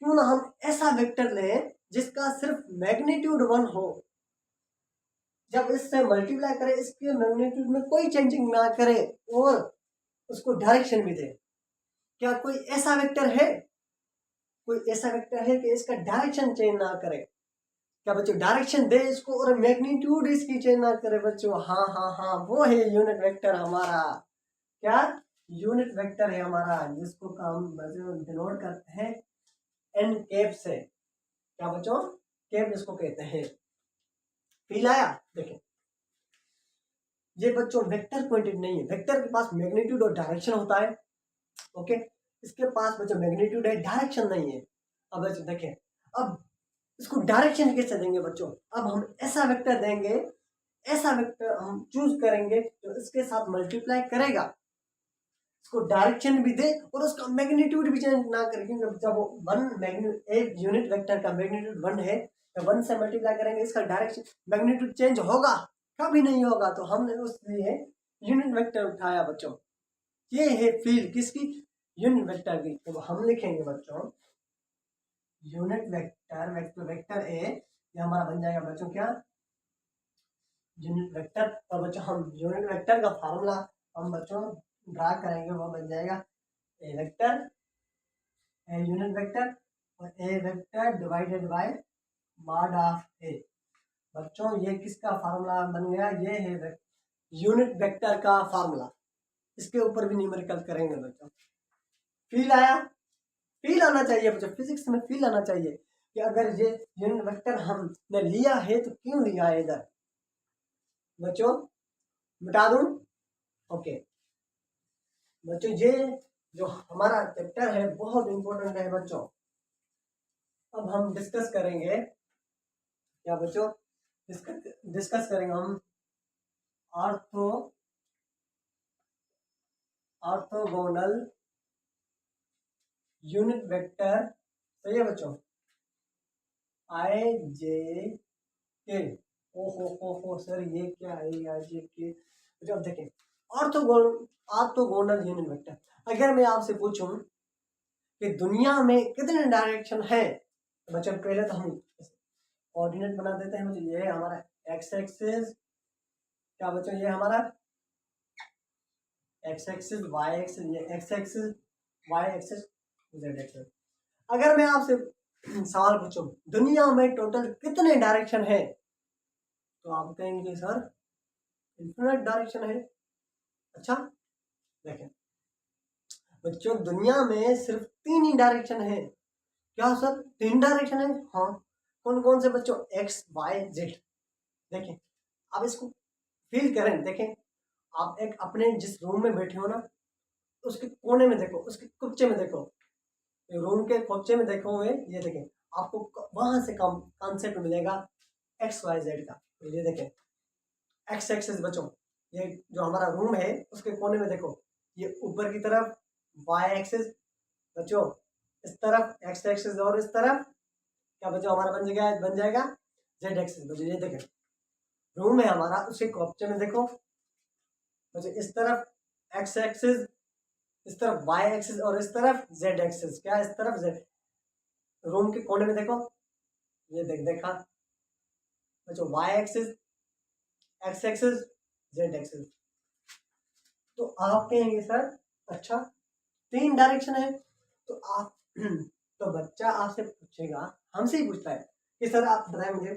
क्यों ना हम ऐसा वेक्टर लें जिसका सिर्फ मैग्नीट्यूड 1 हो, जब इससे मल्टीप्लाई करें इसके मैग्नीट्यूड में कोई चेंजिंग ना करे और उसको डायरेक्शन भी दे। क्या कोई ऐसा वेक्टर है, कोई ऐसा वेक्टर है कि इसका डायरेक्शन चेंज ना करे? क्या बच्चों, डायरेक्शन दे इसको और मैग्नीट्यूड इसकी चेंज ना करे बच्चों? हाँ हाँ हाँ, वो है यूनिट वेक्टर हमारा। क्या यूनिट वेक्टर है हमारा, जिसको हम डिनोट करते हैं एन कैप से। क्या बच्चों, कैप जिसको कहते हैं। फील आया? देखें, ये बच्चों वेक्टर क्वांटिटी नहीं है। वेक्टर के पास मैग्नीट्यूड और डायरेक्शन होता है, ओके। इसके पास बच्चों मैग्नीट्यूड है, डायरेक्शन नहीं है। अब बच्चों देखें, अब इसको डायरेक्शन कैसे देंगे बच्चों? अब हम ऐसा वेक्टर देंगे, ऐसा वेक्टर हम चूज करेंगे जो इसके साथ मल्टीप्लाई करेगा, इसको डायरेक्शन भी दे और उसका मैग्नीट्यूड भी चेंज ना करे। क्योंकि जब वो एक यूनिट वेक्टर का मैग्नीट्यूड 1 है, तो 1 से मल्टीप्लाई करेंगे, इसका डायरेक्शन मैग्नीट्यूड चेंज होगा? कभी नहीं होगा। तो हमने उसलिए यूनिट वेक्टर उठाया बच्चों। ये है फील्ड किसकी, यूनिट वेक्टर की। तो हम लिखेंगे बच्चों यूनिट वेक्टर, वेक्टर ए, ये हमारा बन जाएगा बच्चों क्या, यूनिट वेक्टर। और बच्चों हम यूनिट वेक्टर का फार्मूला हम बच्चों ड्रा करेंगे, वो बन जाएगा A vector, A unit vector, और A vector divided by mod of A. बच्चों ये किसका फार्मूला बन गया, ये है यूनिट वेक्टर का फार्मूला। इसके ऊपर भी न्यूमेरिकल करेंगे बच्चों। फील आया? फील आना चाहिए बच्चों, फिजिक्स में फील आना चाहिए कि अगर ये यूनिट वेक्टर हमने लिया है तो क्यों लिया है इधर। बच्चों मिटा दूं? ओके बच्चों, ये जो हमारा चैप्टर है बहुत इंपॉर्टेंट है बच्चों। अब हम डिस्कस करेंगे, क्या बच्चों, डिस्कस करेंगे हम ऑर्थोगोनल यूनिट वेक्टर। सही है बच्चों, आई जे के। ओ सर ये क्या है आई जे के? अब देखें, ऑर्थोगोनल यूनिट वेक्टर। अगर मैं आपसे पूछूं कि दुनिया में कितने डायरेक्शन है, तो बच्चों पहले तो हम कोऑर्डिनेट बना देते हैं बच्चों। ये है हमारा एक्स एक्सिस, क्या बच्चों, ये हमारा एक्स एक्सिस, वाई एक्सिस, ये x axis, y axis, z axis. अगर मैं आपसे सवाल पूछूं दुनिया में टोटल कितने डायरेक्शन है, तो आप कहेंगे सर इन्फिनिट डायरेक्शन है। अच्छा देखें बच्चों, दुनिया में सिर्फ 3 ही डायरेक्शन है। क्या सर 3 डायरेक्शन है? हाँ। कौन कौन से बच्चों, एक्स वाई जेड। देखें आप इसको फील करें, देखें आप एक अपने जिस रूम में बैठे हो ना, उसके कोने में देखो, उसके कुच्चे में देखो, रूम के कुच्चे में देखो हुए, ये देखें आपको वहां से कॉन्सेप्ट मिलेगा एक्स वाई जेड का। तो ये देखें एक्स एक्सिस बच्चों, ये जो हमारा रूम है उसके कोने में देखो, ये ऊपर की तरफ वाई एक्सिस बच्चों, इस तरफ एक्स एक्सिस, और इस तरफ क्या बच्चों हमारा बन जाएगा जेड एक्सिस। बच्चों ये देखें रूम है हमारा, उसके कॉप्चे में देखो बच्चों, इस तरफ एक्स एक्सिस, इस तरफ वाई एक्सिस, और इस तरफ जेड एक्सिस, क्या इस तरफ जेड। रूम के कोने में देखो, ये देखा बच्चों, y axis, x axis, z axis. तो आप कहेंगे सर अच्छा 3 डायरेक्शन है, तो आप तो बच्चा आपसे पूछेगा, हमसे ही पूछता है कि सर आप बताएं मुझे,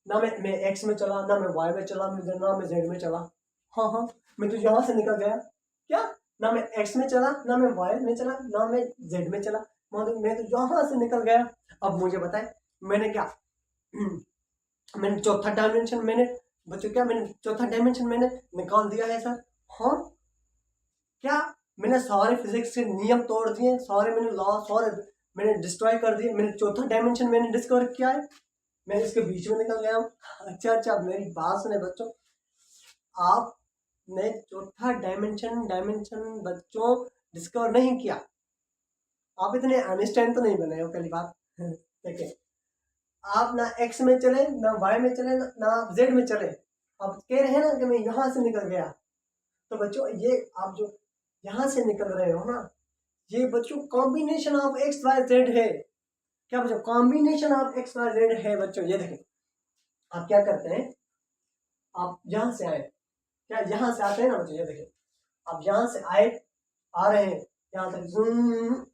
ना मैं एक्स में चला, ना मैं वाई में चला, ना मैं जेड में चला। हाँ हाँ, मैं तो यहाँ से निकल गया, क्या ना मैं एक्स में चला, ना मैं वाई में चला, ना मैं जेड में चला, मैं तो यहाँ से निकल गया। अब मुझे बताए मैंने क्या मैंने चौथा डायमेंशन मैंने बच्चों, क्या मैंने चौथा डायमेंशन मैंने निकाल दिया है सर। हाँ, क्या मैंने सारे फिजिक्स के नियम तोड़ दिए, सारे मैंने लॉ सारे मैंने डिस्ट्रॉय कर दिए, मैंने चौथा डायमेंशन मैंने डिस्कवर किया है, मैं इसके बीच में निकल गया हूँ। अच्छा मेरी बात सुने बच्चों, आपने चौथा डायमेंशन बच्चों डिस्कवर नहीं किया, आप इतने आइंस्टाइन तो नहीं बने हो, पहली बात। देखिए आप ना एक्स में चले, ना वाई में चले, ना आप जेड में चले, आप कह रहे हैं ना कि मैं यहाँ से निकल गया। तो बच्चों ये आप जो यहाँ से निकल रहे हो ना, ये बच्चों combination of x y z है। क्या बच्चों combination of x y z है बच्चों। ये देखें आप क्या करते हैं, आप यहाँ से आए, क्या यहाँ से आते हैं ना बच्चों, ये देखें आप यहाँ से आए, आ रहे हैं यहाँ तक, जूम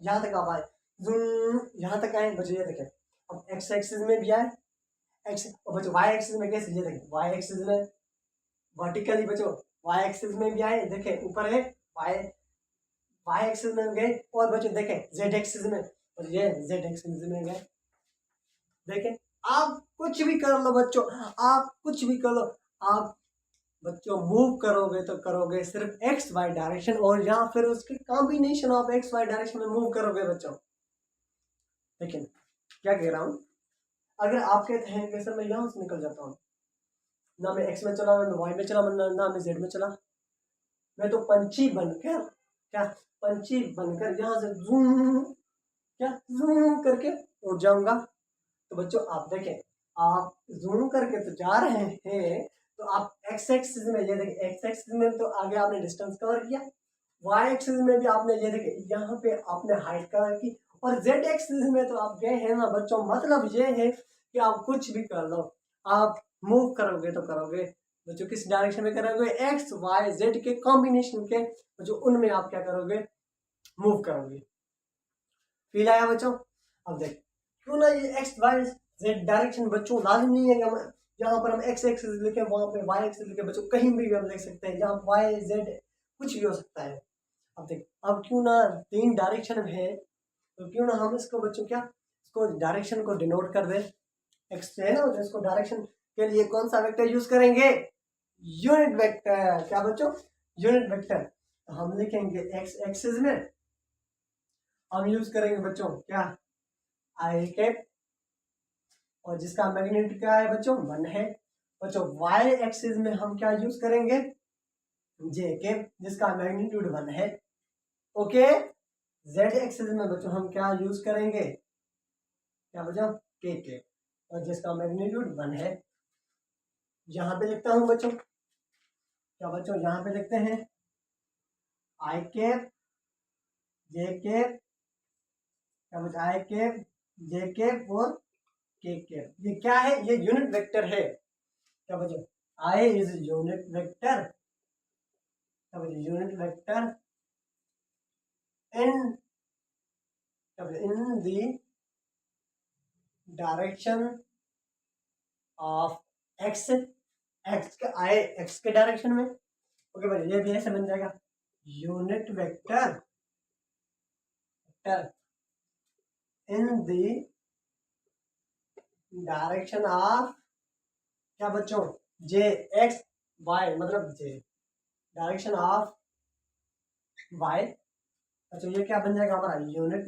यहाँ तक आप आए, जूम यहाँ तक आए बच्चों। ये देखें अब एक्स एक्सिस में भी आए, एक्स बच्चों वाई एक्सिस में कैसे, ये देखें वाई एक्सिस में वर्टिकली बच्चों, वाई एक्सिस में भी आए, देखें ऊपर है वाई, वाई एक्सिस में गए, और बच्चों देखें जेड एक्सिस में, और ये जेड एक्सिस में गए। देखें आप कुछ भी कर लो बच्चों, आप कुछ भी कर लो, आप बच्चों मूव करोगे तो करोगे सिर्फ एक्स वाई डायरेक्शन, और या फिर उसके combination of x y direction में मूव करोगे बच्चों। लेकिन क्या कह रहा हूं, अगर आप कहते हैं कि सर मैं यहां से निकल जाता हूं, ना मैं एक्स में चला, ना मैं वाई में चला, ना मैं जेड में चला, मैं तो पंछी बनकर, क्या पंछी बनकर यहाँ से जूम, क्या जूम करके उड़ जाऊंगा। तो बच्चों आप देखें आप जूम करके तो जा रहे हैं, तो आप एक्स एक्सिस में, ये देखिए एक्स एक्सिस में तो आगे आपने डिस्टेंस कवर किया, वाई एक्सिस में भी आपने ये देखिए यहाँ पे आपने हाइट कवर की, और जेड एक्सिस में तो आप गए हैं ना बच्चों। मतलब ये है कि आप कुछ भी कर लो, आप मूव करोगे तो करोगे बच्चों, किस डायरेक्शन में करोगे, एक्स वाई जेड के कॉम्बिनेशन के बच्चों, उनमें आप क्या करोगे, मूव करोगे। फील आया बच्चों। अब देख क्यों ना ये एक्स वाई जेड डायरेक्शन बच्चों लाजमी नहीं है कि यहाँ पर हम एक्स एक्सिस लिखे, वहां पे वाई एक्सिस लिखे बच्चों, कहीं भी हम लिख सकते हैं, यहाँ वाई जेड कुछ भी हो सकता है। अब देख अब क्यों ना 3 डायरेक्शन में है, तो क्यों ना हम इसको बच्चों क्या इसको डायरेक्शन को डिनोट कर दे, एक्स है ना, इसको डायरेक्शन के लिए कौन सा वेक्टर यूज करेंगे, यूनिट वेक्टर। क्या बच्चों यूनिट वेक्टर। तो हम लिखेंगे एक्स एक्सिस में हम यूज करेंगे बच्चों क्या, आई कैप, और जिसका मैग्नीट्यूड क्या है बच्चों 1 है। बच्चों वाई एक्सिस में हम क्या यूज करेंगे, जे कैप, जिसका मैग्नीट्यूड 1 है। ओके, जेड एक्सिस में बच्चों हम क्या यूज करेंगे, क्या बच्चों के कैप, और जिसका मैग्नीट्यूड 1 है। यहां पे लिखता हूं बच्चों, क्या बच्चों यहां पे लिखते हैं आई कैप, जे कैप, क्या बच्चों आई कैप, जे कैप और के कैप। ये क्या है, ये यूनिट वेक्टर है। क्या बच्चों आई इज यूनिट वेक्टर, क्या बच्चों unit vector in the direction of x, x के आई एक्स के डायरेक्शन में। ओके भाई ये भी ऐसे बन जाएगा unit vector in the direction of क्या बच्चों, जे एक्स वाई, मतलब जे डायरेक्शन ऑफ वाई। अच्छा ये क्या बन जाएगा हमारा, unit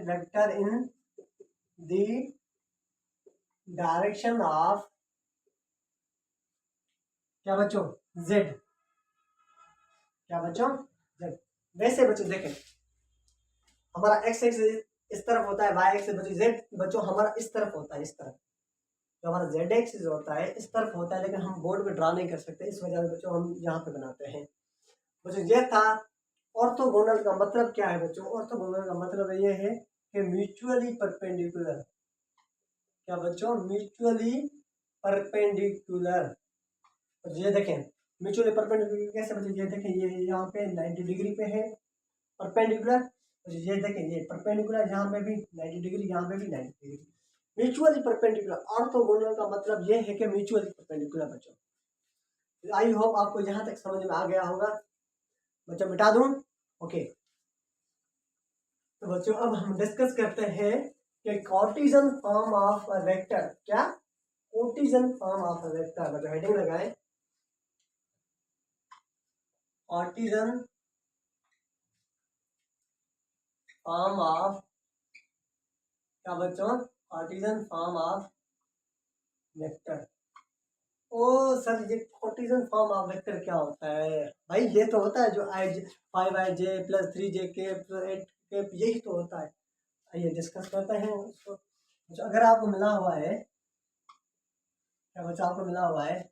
vector in the direction of क्या बच्चों, जेड। क्या बच्चों, जेड। वैसे बच्चों देखें, हमारा एक्स एक्सिस इस तरफ होता है, वाई एक्सिस बच्चों, जेड बच्चों हमारा इस तरफ होता है, इस तरफ। जो हमारा जेड एक्सिस होता है इस तरफ होता है, लेकिन हम बोर्ड पे ड्रा नहीं कर सकते, इस वजह से बच्चों हम यहाँ पे बनाते हैं। बच्चों ये था ऑर्थोगोनल का मतलब क्या है बच्चों, ऑर्थोगोनल का मतलब ये है कि म्यूचुअली परपेंडिकुलर। क्या बच्चों, म्यूचुअली परपेंडिकुलर। तो ये देखें म्यूचुअली परपेंडिकुलर कैसे बच्चों, ये देखें ये यहाँ पे 90 डिग्री पे है परपेंडिकुलर। तो ये देखें ये परपेंडिकुलर, यहाँ पे भी 90 डिग्री, यहाँ पे भी 90 डिग्री। म्यूचुअली परपेंडिकुलर, ऑर्थोगोनल का मतलब ये है कि म्यूचुअली परपेंडिकुलर बच्चों। आई होप आपको यहाँ तक समझ में आ गया होगा बच्चों, मिटा दूं। ओके, तो बच्चों अब हम डिस्कस करते हैं कि Cartesian form of a vector. क्या, Cartesian form of a vector. बच्चों हेडिंग लगाएं, कार्टेशियन फॉर्म ऑफ क्या बच्चों, कार्टेशियन फॉर्म ऑफ वेक्टर। ओ सर, ये कार्टेशियन फॉर्म ऑफ वेक्टर क्या होता है भाई? ये तो होता है जो आई 5i + 3j k + 8k, यही तो होता है। आइए डिस्कस करते हैं उसको। जो अगर आपको मिला हुआ है, क्या बच्चा आपको मिला हुआ है,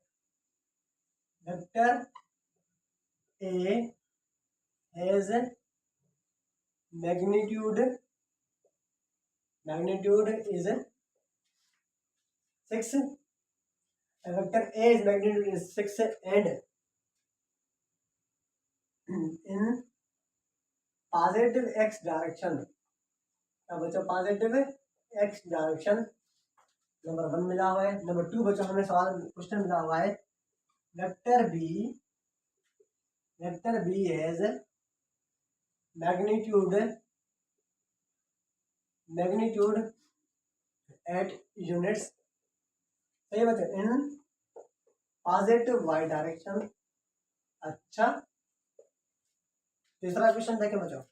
vector A has magnitude is 6, vector A is magnitude is 6 and in positive x direction. क्या बच्चा, पॉजिटिव एक्स डायरेक्शन। नंबर 1 मिला हुआ है। नंबर 2 बच्चों हमें सवाल क्वेश्चन मिला हुआ है, vector B has magnitude eight units, सही बच्चे, इन पॉजिटिव वाई डायरेक्शन। अच्छा, तीसरा क्वेश्चन देखें बच्चों,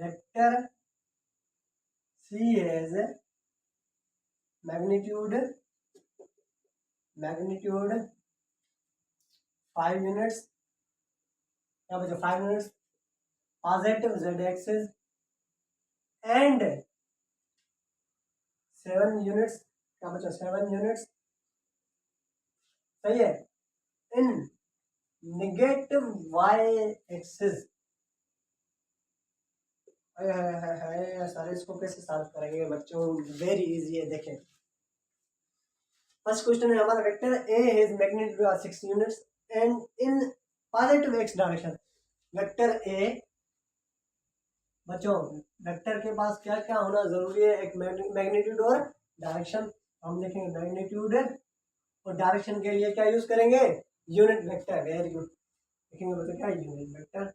vector C has magnitude 5 units. क्या बच्चों, 5 units, positive z axis and 7 units. क्या बच्चों, 7 यूनिट्स, सही है, in negative y axis. Sir इसको कैसे सॉल्व करेंगे बच्चों, वेरी इजी है। देखें फर्स्ट क्वेश्चन है हमारा, vector A has magnitude of 6 units and in positive x direction. Vector A बच्चों, वेक्टर के पास क्या क्या होना जरूरी है, एक मैग्नीट्यूड और डायरेक्शन। हम देखेंगे मैग्नीट्यूड और डायरेक्शन के लिए क्या यूज करेंगे, यूनिट वेक्टर। वेरी गुड, देखेंगे बच्चों क्या यूनिट वेक्टर।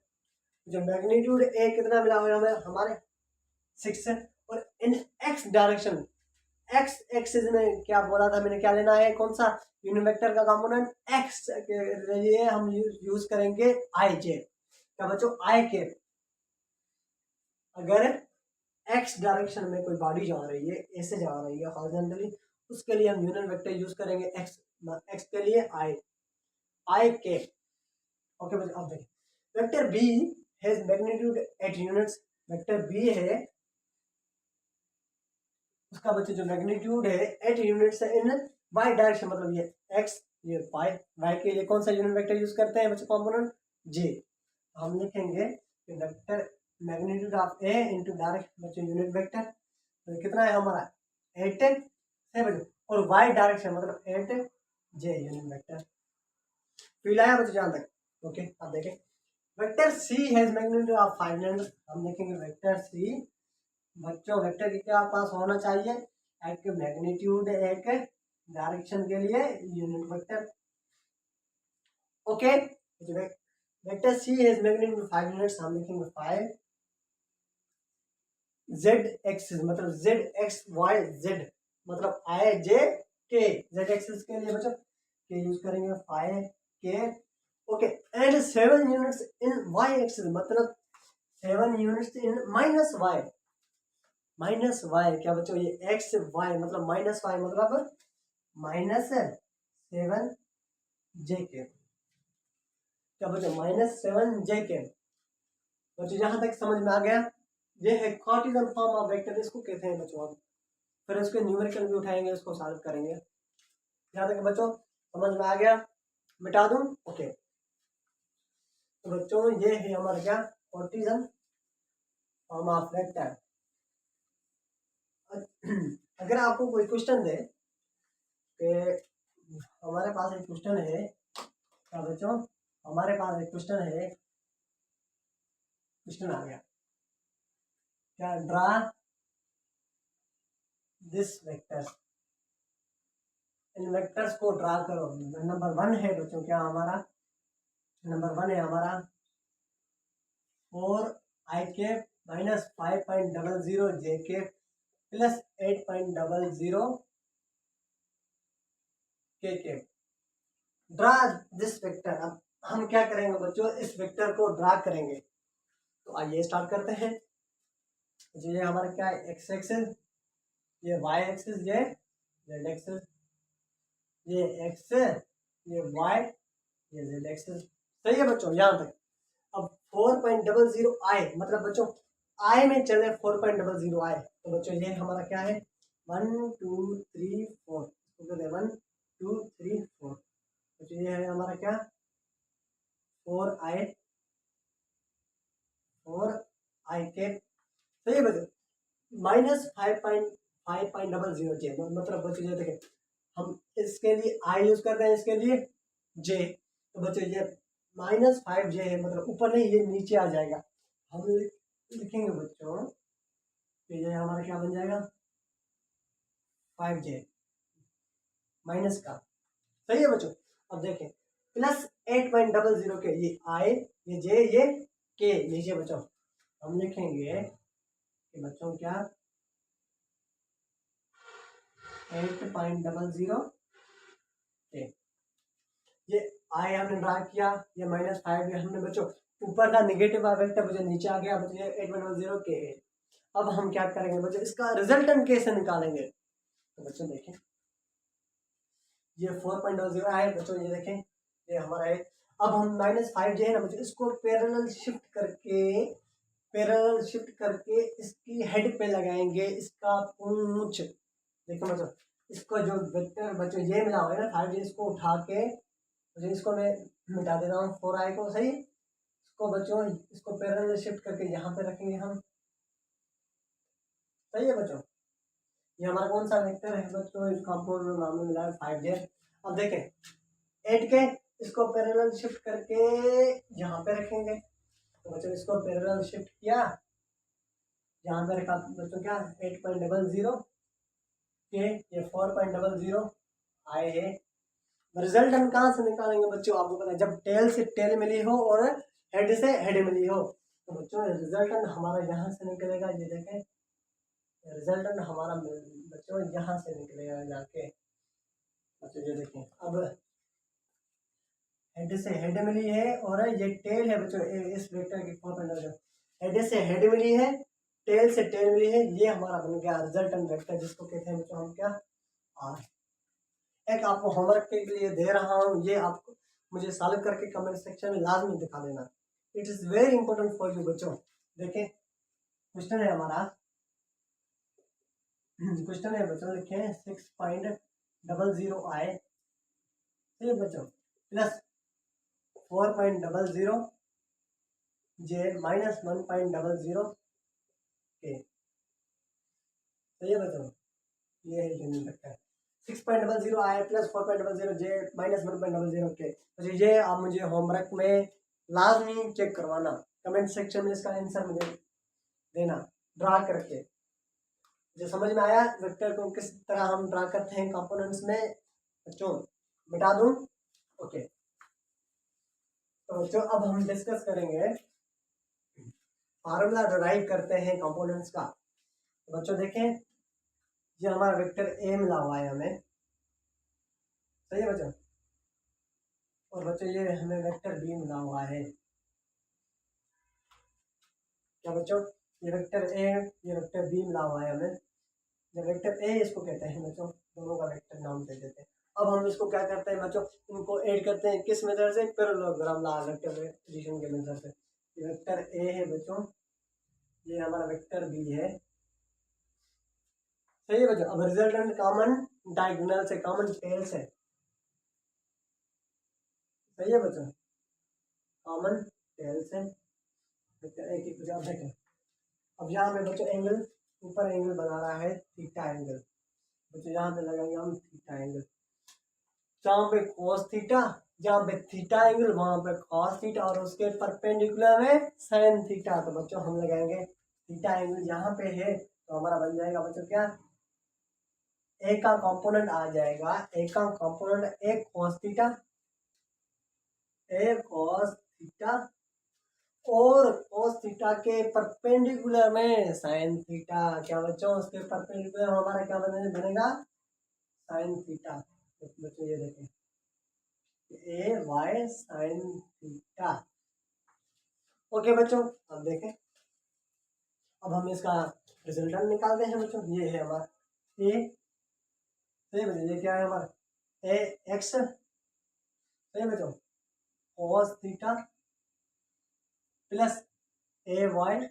जो मैग्नीट्यूड ए कितना मिला हुआ है हमारे 6 है, और इन एक्स डायरेक्शन, एक्स एक्सिस में क्या बोला था मैंने, क्या लेना है, कौन सा यूनिट वेक्टर का कंपोनेंट, एक्स के लिए हम यूज करेंगे आई जे। क्या बच्चों, आई के। अगर एक्स डायरेक्शन में कोई बॉडी जा रही है, ऐसे जा रही है हॉरिजॉन्टली, उसके लिए हम यूनिट वेक्टर यूज करेंगे एक्स के लिए आई के। ओके बच्चों, अब देखिए vector B has magnitude eight units. Vector B है, उसका बच्चे जो मैग्नीट्यूड है 8 यूनिट्स है इन वाई डायरेक्शन, मतलब ये एक्स ये वाई। वाई के लिए कौन सा यूनिट वेक्टर यूज करते हैं बच्चे, कॉम्पोनेंट जे। हम लिखेंगे कि vector magnitude of A into direct बच्चे यूनिट वेक्टर, तो कितना है हमारा 8 है बच्चे, और वाई डायरेक्शन मतलब 8 जे यूनिट वेक्टर। फील आया बच्चे जहाँ तक? ओके, अब देखें vector C has magnitude of 5 units. हम लिखेंगे वेक्टर सी बच्चों, वेक्टर के क्या पास होना चाहिए, एक मैग्नीट्यूड एक डायरेक्शन के लिए unit vector. Okay, vector C has magnitude 5 units. हम लिखेंगे 5 जेड एक्सिस मतलब जेड एक्स वाई जेड मतलब आई जे के, जेड एक्सिस के लिए बच्चों के यूज करेंगे five k, okay. And 7 units in y axis मतलब 7 यूनिट्स इन माइनस वाई क्या बच्चों, ये एक्स वाई मतलब माइनस वाई मतलब -7 जे के, क्या बच्चों -7 जे के। बच्चों यहाँ तक समझ में आ गया। ये है कार्टेशियन फॉर्म ऑफ वेक्टर, इसको कहते हैं बच्चों। हम फिर उसके न्यूमेरिकल भी उठाएंगे, उसको सॉल्व करेंगे। यहाँ तक बच्चों समझ में आ गया, मिटा दूं, ओके। तो बच्चों ये है हमारा क्या, कार्टेशियन फॉर्म ऑफ वेक्टर। अगर आपको कोई क्वेश्चन दे कि हमारे पास एक क्वेश्चन है, क्या बच्चों हमारे पास एक क्वेश्चन है, क्वेश्चन आ गया क्या, draw this vectors, in vectors को ड्रा करो। नंबर 1 है बच्चों क्या हमारा, नंबर 1 है हमारा 4i minus 5.00 j plus 8.00 k। Draw this vector. अब हम क्या करेंगे बच्चों, इस वेक्टर को ड्रा करेंगे। तो आइए स्टार्ट करते हैं। ये हमारा क्या है, एक्स एक्सिस, ये वाई एक्सिस, ये जेड एक्सिस, ये एक्स, ये वाई, ये जेड एक्सिस। सही है बच्चों यहाँ तक। अब 4.00 आई मतलब बच्चों आई में चले 4.00 आई, तो बच्चों ये हमारा क्या है 1 2 3 4, 1 2 3 4। बच्चों ये है हमारा क्या 4i के। सही है बच्चों, -5.00 जे मतलब बच्चों ये देखें, हम इसके लिए आई यूज करते हैं, इसके लिए जे। तो बच्चों ये -5 जे है मतलब ऊपर नहीं, ये नीचे आ जाएगा। हम लिखेंगे बच्चों कि ये हमारा क्या बन जाएगा 5 जे माइनस का। सही है बच्चों। अब देखें प्लस 8.00 के, ये आई, ये जे, ये के नीचे बच्चों हम लिखेंगे कि बच्चों क्या 8.00 के। ये आई हमने ड्रा किया, ये -5 हमने बच्चों ऊपर का निगेटिव वेक्टर बच्चों नीचे आ गया, बच्चों ये 8.00 के है। अब हम क्या करेंगे बच्चों, इसका रिजल्टेंट कैसे निकालेंगे। तो बच्चों देखें ये 4.00 आए बच्चों, ये देखें ये हमारा है। अब हम -5 जो है ना बच्चों, इसको पैरेलल शिफ्ट करके इसकी हेड पे लगाएंगे, इसका पूंछ। देखो बच्चों इसको जो वेक्टर बच्चों ये मिला हुआ है ना 5 इसको उठा के बच्चों इसको मैं मिटा देता हूँ 4i को। सही, इसको बच्चों इसको पैरेलल शिफ्ट करके यहाँ पे रखेंगे हम। सही है बच्चों, ये हमारा कौन सा वेक्टर है बच्चों, इस कंपाउंड में नाम मिला है 5j। अब देखें 8 के, इसको पैरेलल शिफ्ट करके यहाँ पे रखेंगे। तो बच्चों इसको पैरेलल शिफ्ट किया, यहाँ पे रखा बच्चों क्या 8.00 के, ये 4.00 आए है। रिजल्ट हम कहाँ से निकालेंगे बच्चों, आपको पता है जब टेल से टेल मिली हो और हेड से हेड मिली हो। तो बच्चों रिजल्टेंट हमारा यहाँ से निकलेगा, ये देखें रिजल्टेंट हमारा बच्चों यहाँ से निकलेगा जाके। बच्चों ये देखें अब हेड से हेड मिली है और ये टेल है बच्चों, इस वेक्टर की 4.00 हेड से हेड मिली है, टेल से टेल मिली है, ये हमारा बन गया रिजल्टेंट वेक्टर, जिसको कहते हैं बच्चों हम क्या आर। एक आपको होमवर्क के लिए दे रहा हूँ, ये आपको मुझे सॉल्व करके कमेंट सेक्शन में लाजमी दिखा देना। It is very important for you बच्चों। देखें क्वेश्चन है हमारा, क्वेश्चन है बच्चों लिखे 6.00 आए, ठीक है बच्चों, प्लस 4.00 जे माइनस 1.00 के। सही है बच्चों, ये है यूनिट वेक्टर 6.00 आए प्लस 4.00 जे माइनस 1.00 के। तो ये आप मुझे होमवर्क में लाजमी चेक करवाना, कमेंट सेक्शन में इसका आंसर मुझे देना ड्रा करके। जो समझ में आया वेक्टर को किस तरह हम ड्रा करते हैं कंपोनेंट्स में बच्चों, मिटा दूं, ओके। तो बच्चों अब हम डिस्कस करेंगे फार्मूला डिराइव करते हैं कंपोनेंट्स का। तो बच्चों देखें, ये हमारा वेक्टर ए मिला हुआ है हमें, सही है बच्चों। और बच्चों ये हमें वेक्टर बी मिला हुआ है, क्या बच्चों, ये वेक्टर ए, ये वेक्टर बी मिला हुआ है हमें। ये वेक्टर ए इसको कहते हैं बच्चों, दोनों का वेक्टर नाम दे देते हैं। अब हम इसको क्या करते हैं बच्चों, इनको ऐड करते हैं किस मेथड से, पैरेललोग्राम ला वेक्टर एडिशन के मेथड से। ये वेक्टर ए है बच्चों, ये हमारा वेक्टर बी है, सही है बच्चों। अब रिजल्टेंट कॉमन डायगोनल से, कॉमन टेल से, सही है बच्चों, कॉमन टेल से वेक्टर ए की कुछ देखें। अब यहाँ पे बच्चों एंगल, ऊपर एंगल बना रहा है थीटा एंगल, बच्चों यहाँ पे लगाएंगे हम थीटा एंगल, जहाँ पे cos थीटा, जहाँ पे थीटा एंगल वहां पे cos थीटा, और उसके परपेंडिकुलर में sin थीटा। तो बच्चों हम लगाएंगे थीटा एंगल यहाँ पे है, तो हमारा बन जाएगा बच्चों क्या, ए का कंपोनेंट आ जाएगा, ए का कंपोनेंट ए cos थीटा, ए cos थीटा, और cos थीटा के परपेंडिकुलर में sin थीटा। क्या बच्चों, उसके परपेंडिकुलर हमारा क्या बनेगा sin थीटा। तो बच्चों ये देखें, ए वाई साइन थीटा। ओके बच्चों, अब देखें, अब हम इसका रिजल्टेंट निकालते हैं बच्चों। ये है हमारा ए, सही बच्चों, ये क्या है हमारा ए एक्स, सही बच्चों, cos theta plus a Y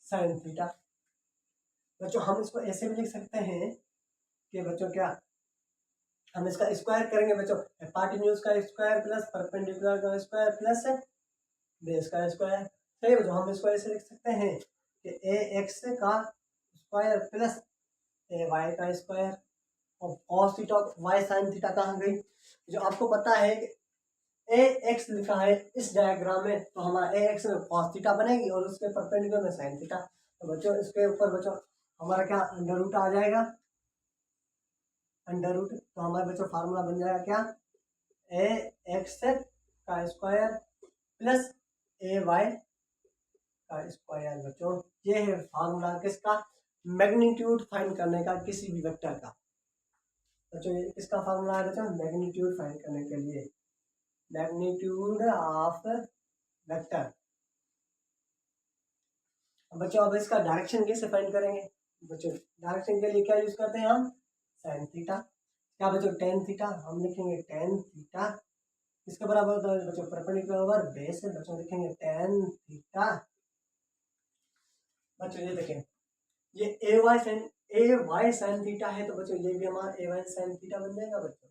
sine theta. बच्चों हम इसको ऐसे भी लिख सकते हैं कि बच्चों क्या, हम इसका स्क्वायर करेंगे बच्चों, हाइपोटेन्यूज का स्क्वायर प्लस परपेंडिकुलर का स्क्वायर प्लस बेस का स्क्वायर, सही बच्चों। हम इसको ऐसे लिख सकते हैं कि ए एक्स का स्क्वायर प्लस ए वाई का स्क्वायर, और cos theta y sine theta कहाँ गई, जो आपको पता है कि ए एक्स लिखा है इस डायग्राम में, तो हमारा ए एक्स में cos थीटा बनेगी और उसके परपेंडिकुलर में साइन थीटा। तो बच्चों इसके ऊपर बच्चों हमारा क्या अंडर रूट आ जाएगा, अंडर रूट। तो हमारे बच्चों फार्मूला बन जाएगा क्या, ए एक्स का स्क्वायर प्लस ए वाई का स्क्वायर। बच्चों ये है फार्मूला किसका, मैग्नीट्यूड फाइंड करने का किसी भी वेक्टर का। बच्चों ये किसका फार्मूला है बच्चों, मैग्नीट्यूड फाइंड करने के लिए, मैग्नीट्यूड ऑफ वेक्टर। बच्चों अब इसका डायरेक्शन कैसे फाइंड करेंगे बच्चों, डायरेक्शन के लिए क्या यूज करते हैं हम, साइन थीटा। क्या बच्चों, टेन थीटा, हम लिखेंगे टेन थीटा, इसके बराबर होता है बच्चों परपेंडिकुलर ओवर बेस है, बच्चों लिखेंगे टेन थीटा। बच्चों ये देखें, ये ए वाई साइन थीटा है, तो बच्चों ये भी हमारा ए वाई साइन थीटा बन जाएगा बच्चों।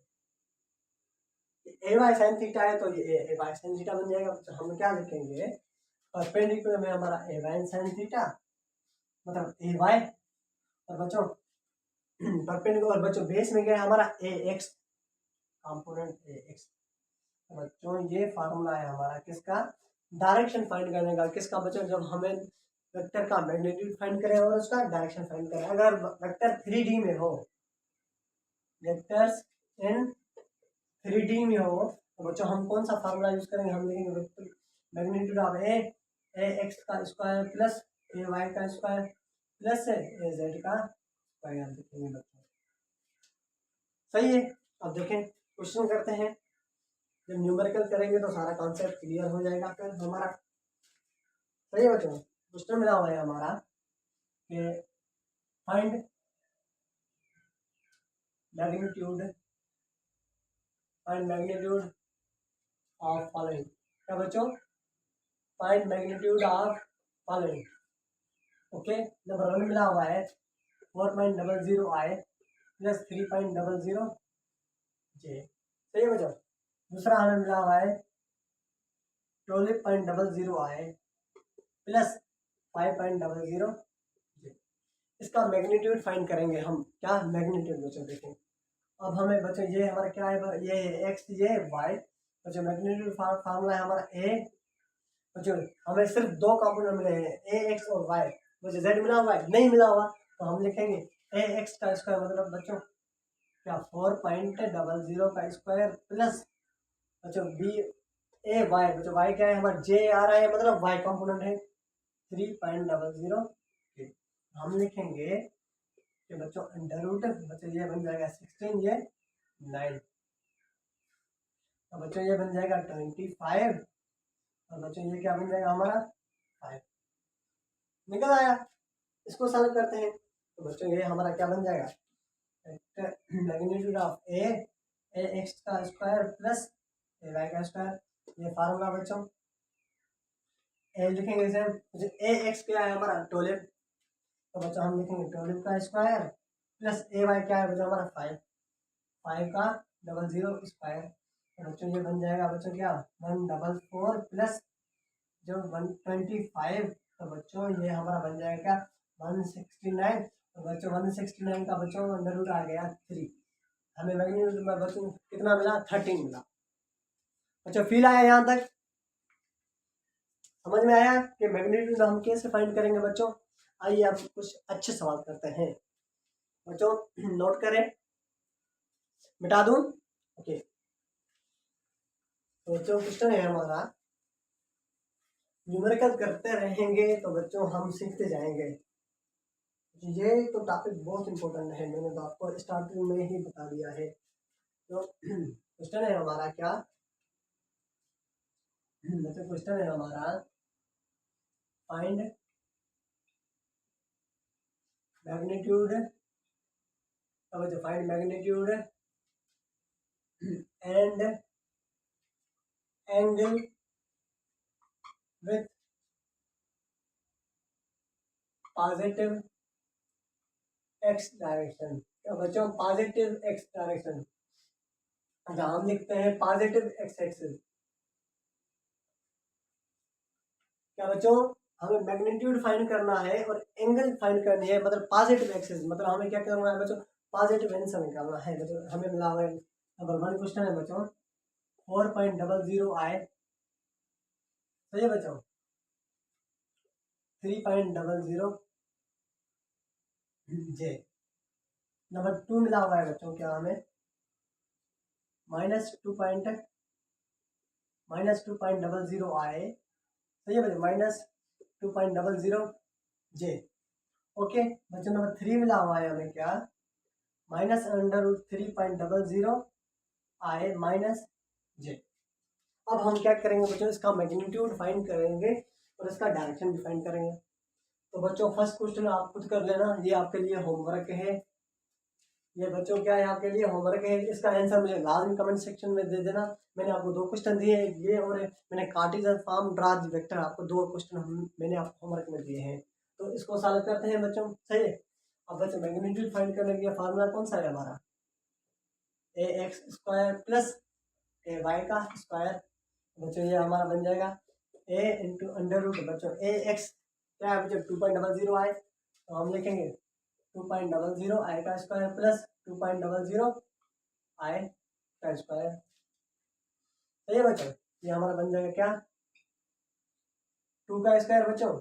ए वाई साइन थीटा है तो ये ए वाई साइन थीटा बन जाएगा बच्चों। हम क्या लिखेंगे, परपेंडिकुलर में हमारा ए वाई साइन थीटा मतलब ए वाई, और बच्चों परपेंडिकुलर बच्चों बेस में गया हमारा ए एक्स, कंपोनेंट ए एक्स। बच्चों ये फार्मूला है हमारा किसका, डायरेक्शन फाइंड करने का, किसका बच्चों, जब हमें वेक्टर का मैग्नीट्यूड फाइंड करें और उसका डायरेक्शन फाइंड करें। अगर वेक्टर 3D में हो, वेक्टर्स इन 3D में हो, तो बच्चों हम कौन सा फार्मूला यूज करेंगे, हम लिखेंगे मैग्नीट्यूड ऑफ ए एक्स का स्क्वायर प्लस ए वाई का स्क्वायर प्लस ए जेड का स्क्वायर लिखेंगे बच्चों, सही है। अब देखें क्वेश्चन करते हैं, जब न्यूमेरिकल करेंगे तो सारा कॉन्सेप्ट क्लियर हो जाएगा फिर हमारा, सही है बच्चों। क्वेश्चन मिला हुआ है हमारा कि find magnitude, find magnitude of following. क्या बच्चों, find magnitude of following. Okay, number 1 मिला हुआ है 4.00 आई प्लस 3.00 जे, सही है बच्चों। दूसरा हमें मिला हुआ है 12.00 आई प्लस 5.00 जे। इसका मैग्नीट्यूड फाइंड करेंगे हम, क्या मैग्नीट्यूड बच्चों देखें। अब हमें बच्चों ये हमारा क्या है, ये एक्स ये वाई, बच्चों मैग्नीट्यूड फार्मूला है हमारा ए, बच्चों हमें सिर्फ दो कंपोनेंट मिले हैं ए एक्स और वाई, बच्चों जेड मिला हुआ है नहीं मिला हुआ, तो हम लिखेंगे ए एक्स का स्क्वायर मतलब बच्चों क्या 4.00 का स्क्वायर प्लस बच्चों बी ए वाई, बच्चों वाई क्या है हमारा जे आ रहा है मतलब वाई कंपोनेंट है 3.00 के। हम लिखेंगे कि बच्चों अंडर रूट, बच्चों ये बन जाएगा 16, ये 9, तो बच्चों ये बन जाएगा 25, और बच्चों ये क्या बन जाएगा हमारा 5। निकल आया। इसको सॉल्व करते हैं तो बच्चों ये हमारा क्या बन जाएगा, मैग्नीट्यूड ऑफ ए एक्स का स्क्वायर प्लस ए वाई का स्क्वायर, ये फार्मूला बच्चों। ए लिखेंगे इसे, ए एक्स क्या है हमारा 12, तो बच्चों हम लिखेंगे 12 का स्क्वायर प्लस ए वाई क्या है बच्चों हमारा 5, 5 का 00 स्क्वायर, तो बच्चों ये बन जाएगा बच्चों क्या 144 प्लस जो 125, तो बच्चों ये हमारा बन जाएगा 169, तो बच्चों 169 का बच्चों अंडर रूट आ गया 3, हमें मैग्नीट्यूड में बच्चों कितना मिला 13 मिला। बच्चों फील आया यहाँ तक, समझ में आया कि मैग्नीट्यूड हम कैसे फाइंड करेंगे बच्चों। आइए अब कुछ अच्छे सवाल करते हैं बच्चों, नोट करें, मिटा दूं, ओके। तो बच्चों क्वेश्चन है हमारा, न्यूमेरिकल करते रहेंगे तो बच्चों हम सीखते जाएंगे। ये तो टॉपिक बहुत इंपॉर्टेंट है, मैंने तो आपको स्टार्टिंग में ही बता दिया है। तो क्वेश्चन है हमारा क्या, बच्चों क्वेश्चन है हमारा फाइंड मैग्नीट्यूड, अब बच्चों find magnitude and angle with positive x direction. तो बच्चों पॉजिटिव एक्स डायरेक्शन, अच्छा हम लिखते हैं पॉजिटिव एक्स एक्सिस। क्या बच्चों हमें मैग्नीट्यूड फाइंड करना है और एंगल फाइंड करनी है, मतलब पॉजिटिव एक्सिस, मतलब हमें क्या करना है बच्चों, पॉजिटिव आंसर निकालना है बच्चों। हमें मिला हुआ है नंबर 1 क्वेश्चन है बच्चों 4.00 आए, सही है बच्चों, 3.00 जे। नंबर 2 मिला हुआ है बच्चों क्या हमें -2.00 आए, सही है बच्चों, -2.00 जे। ओके बच्चों नंबर 3 मिला हुआ है हमें क्या -√3.00 आए माइनस जे। अब हम क्या करेंगे बच्चों, इसका मैग्नीट्यूड फाइंड करेंगे और इसका डायरेक्शन भी फाइंड करेंगे। तो बच्चों फर्स्ट क्वेश्चन आप खुद कर लेना, ये आपके लिए होमवर्क है, ये बच्चों क्या है आपके लिए होमवर्क है, इसका आंसर मुझे लाजमी कमेंट सेक्शन में दे देना। मैंने आपको 2 क्वेश्चन दिए हैं, ये और मैंने Cartesian form draw the vector, आपको 2 क्वेश्चन मैंने आपको होमवर्क में दिए हैं, तो इसको सॉल्व करते हैं बच्चों, सही है। अब बच्चों मैग्नीट्यूड फाइंड करने के लिए फार्मूला कौन सा है हमारा, ए x square plus a y का स्क्वायर, बच्चों ये हमारा बन जाएगा ए इंटू अंडर रूट, बच्चों ए एक्स क्या है बच्चों 2.00 आए, तो हम लिखेंगे 2.00 आई का स्क्वायर प्लस 2.00 आई का स्क्वायर, सही है बच्चों। ये हमारा बन जाएगा क्या 2 का स्क्वायर बच्चों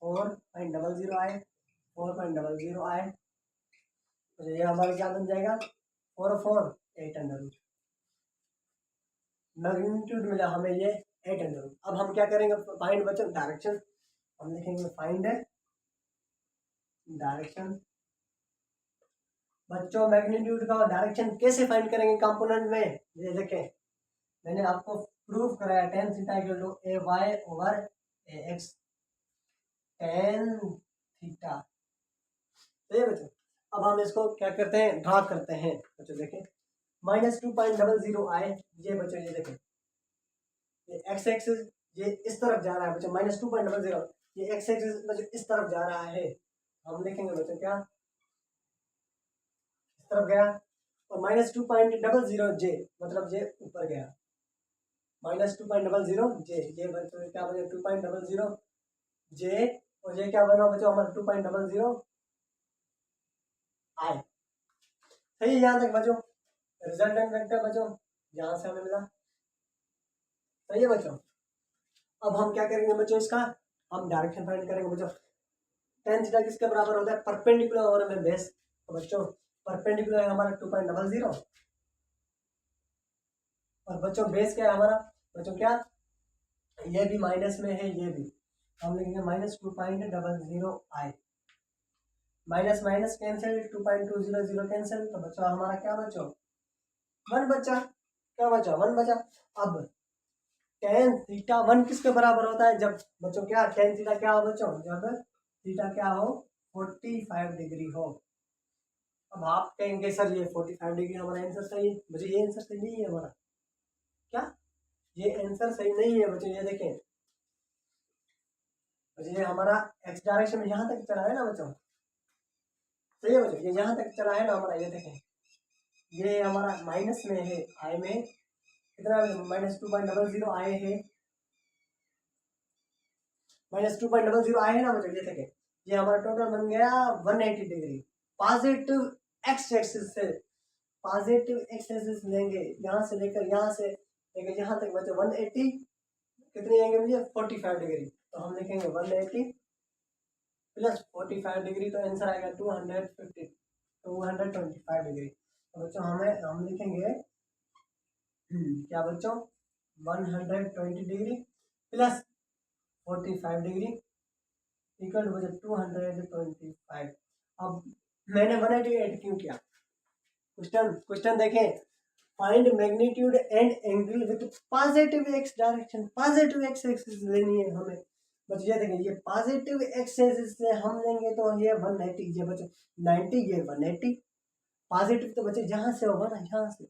4.00 आए, 4.00 आए, तो ये हमारा क्या बन जाएगा 4 और 4 8 अंडर रूट, मैग्नीट्यूड मिला हमें ये 8 अंडर रूट। अब हम क्या करेंगे फाइंड बच्चों डायरेक्शन, हम लिखेंगे फाइंड डायरेक्शन। बच्चों मैग्नीट्यूड का डायरेक्शन कैसे फाइंड करेंगे कंपोनेंट में, ये देखें मैंने आपको प्रूफ कराया tan theta equal to A Y over a x, tan theta, सही है बच्चों। अब हम इसको क्या करते हैं ड्रा करते हैं बच्चों, देखें -2.00 आए, ये बच्चों ये देखें ये एक्स एक्सिस ये इस तरफ जा रहा है बच्चों, -2.00 ये एक्स एक्सिस बच्चों इस तरफ जा रहा है, हम लिखेंगे बच्चों क्या इस तरफ गया, और -2.00 जे मतलब जे ऊपर गया, -2.00 जे, ये बच्चों क्या बने 2.00 जे, और ये क्या बना बच्चों हमारा 2.00 आई, सही है यहाँ तक बच्चों। रिजल्टेंट वेक्टर बच्चों यहाँ से हमें मिला, सही है बच्चों। अब हम क्या करेंगे बच्चों, इसका हम डायरेक्शन फाइंड करेंगे बच्चों। tan थीटा किसके बराबर होता है परपेंडिकुलर और हमें बेस, तो बच्चों परपेंडिकुलर है हमारा 2.00 और बच्चों बेस क्या है हमारा बच्चों क्या, ये भी माइनस में है, ये भी हम लिखेंगे -2.00 आई, माइनस माइनस कैंसिल, 2.200 कैंसिल, तो बचा हमारा क्या बचा, 1 बचा। क्या बचा, 1 बचा। अब टेन थीटा 1 किसके बराबर होता है, जब बच्चों क्या टेन थीटा क्या हो बच्चों, जब थीटा क्या हो 45 डिग्री हो। अब आप कहेंगे सर ये 45 डिग्री हमारा आंसर सही है, मुझे ये आंसर सही नहीं है हमारा, क्या ये आंसर सही नहीं है बच्चों। ये देखें बच्चों, ये हमारा एक्स डायरेक्शन में यहाँ तक चला है ना बच्चों, सही है बच्चों, ये यहाँ तक चला है ना हमारा। ये देखें ये हमारा माइनस में है, आई में कितना, -2.00 आए है, -2.00 आए है ना बच्चों। ये देखें ये हमारा टोटल बन गया 180 डिग्री। पॉजिटिव एक्स एक्सिस से, पॉजिटिव एक्स एक्सिस लेंगे यहाँ से लेकर यहाँ से लेकर यहाँ तक बचे 180, कितनी आएंगे मुझे 45 डिग्री। तो हम लिखेंगे 180 प्लस 45 डिग्री, तो आंसर आएगा 225 डिग्री। तो बच्चों हम लिखेंगे क्या बच्चों, 120 degree plus 45 degree equal to 225। अब मैंने 188 क्यों किया, क्वेश्चन देखें, find magnitude and angle with positive x direction. Positive x axis लेनी है हमें बच्चों। ये देखें ये पॉजिटिव एक्स एक्सिस से हम लेंगे तो ये 180, ये बच्चों 90, ये 180। पॉजिटिव तो बच्चे जहाँ से होगा ना, यहाँ से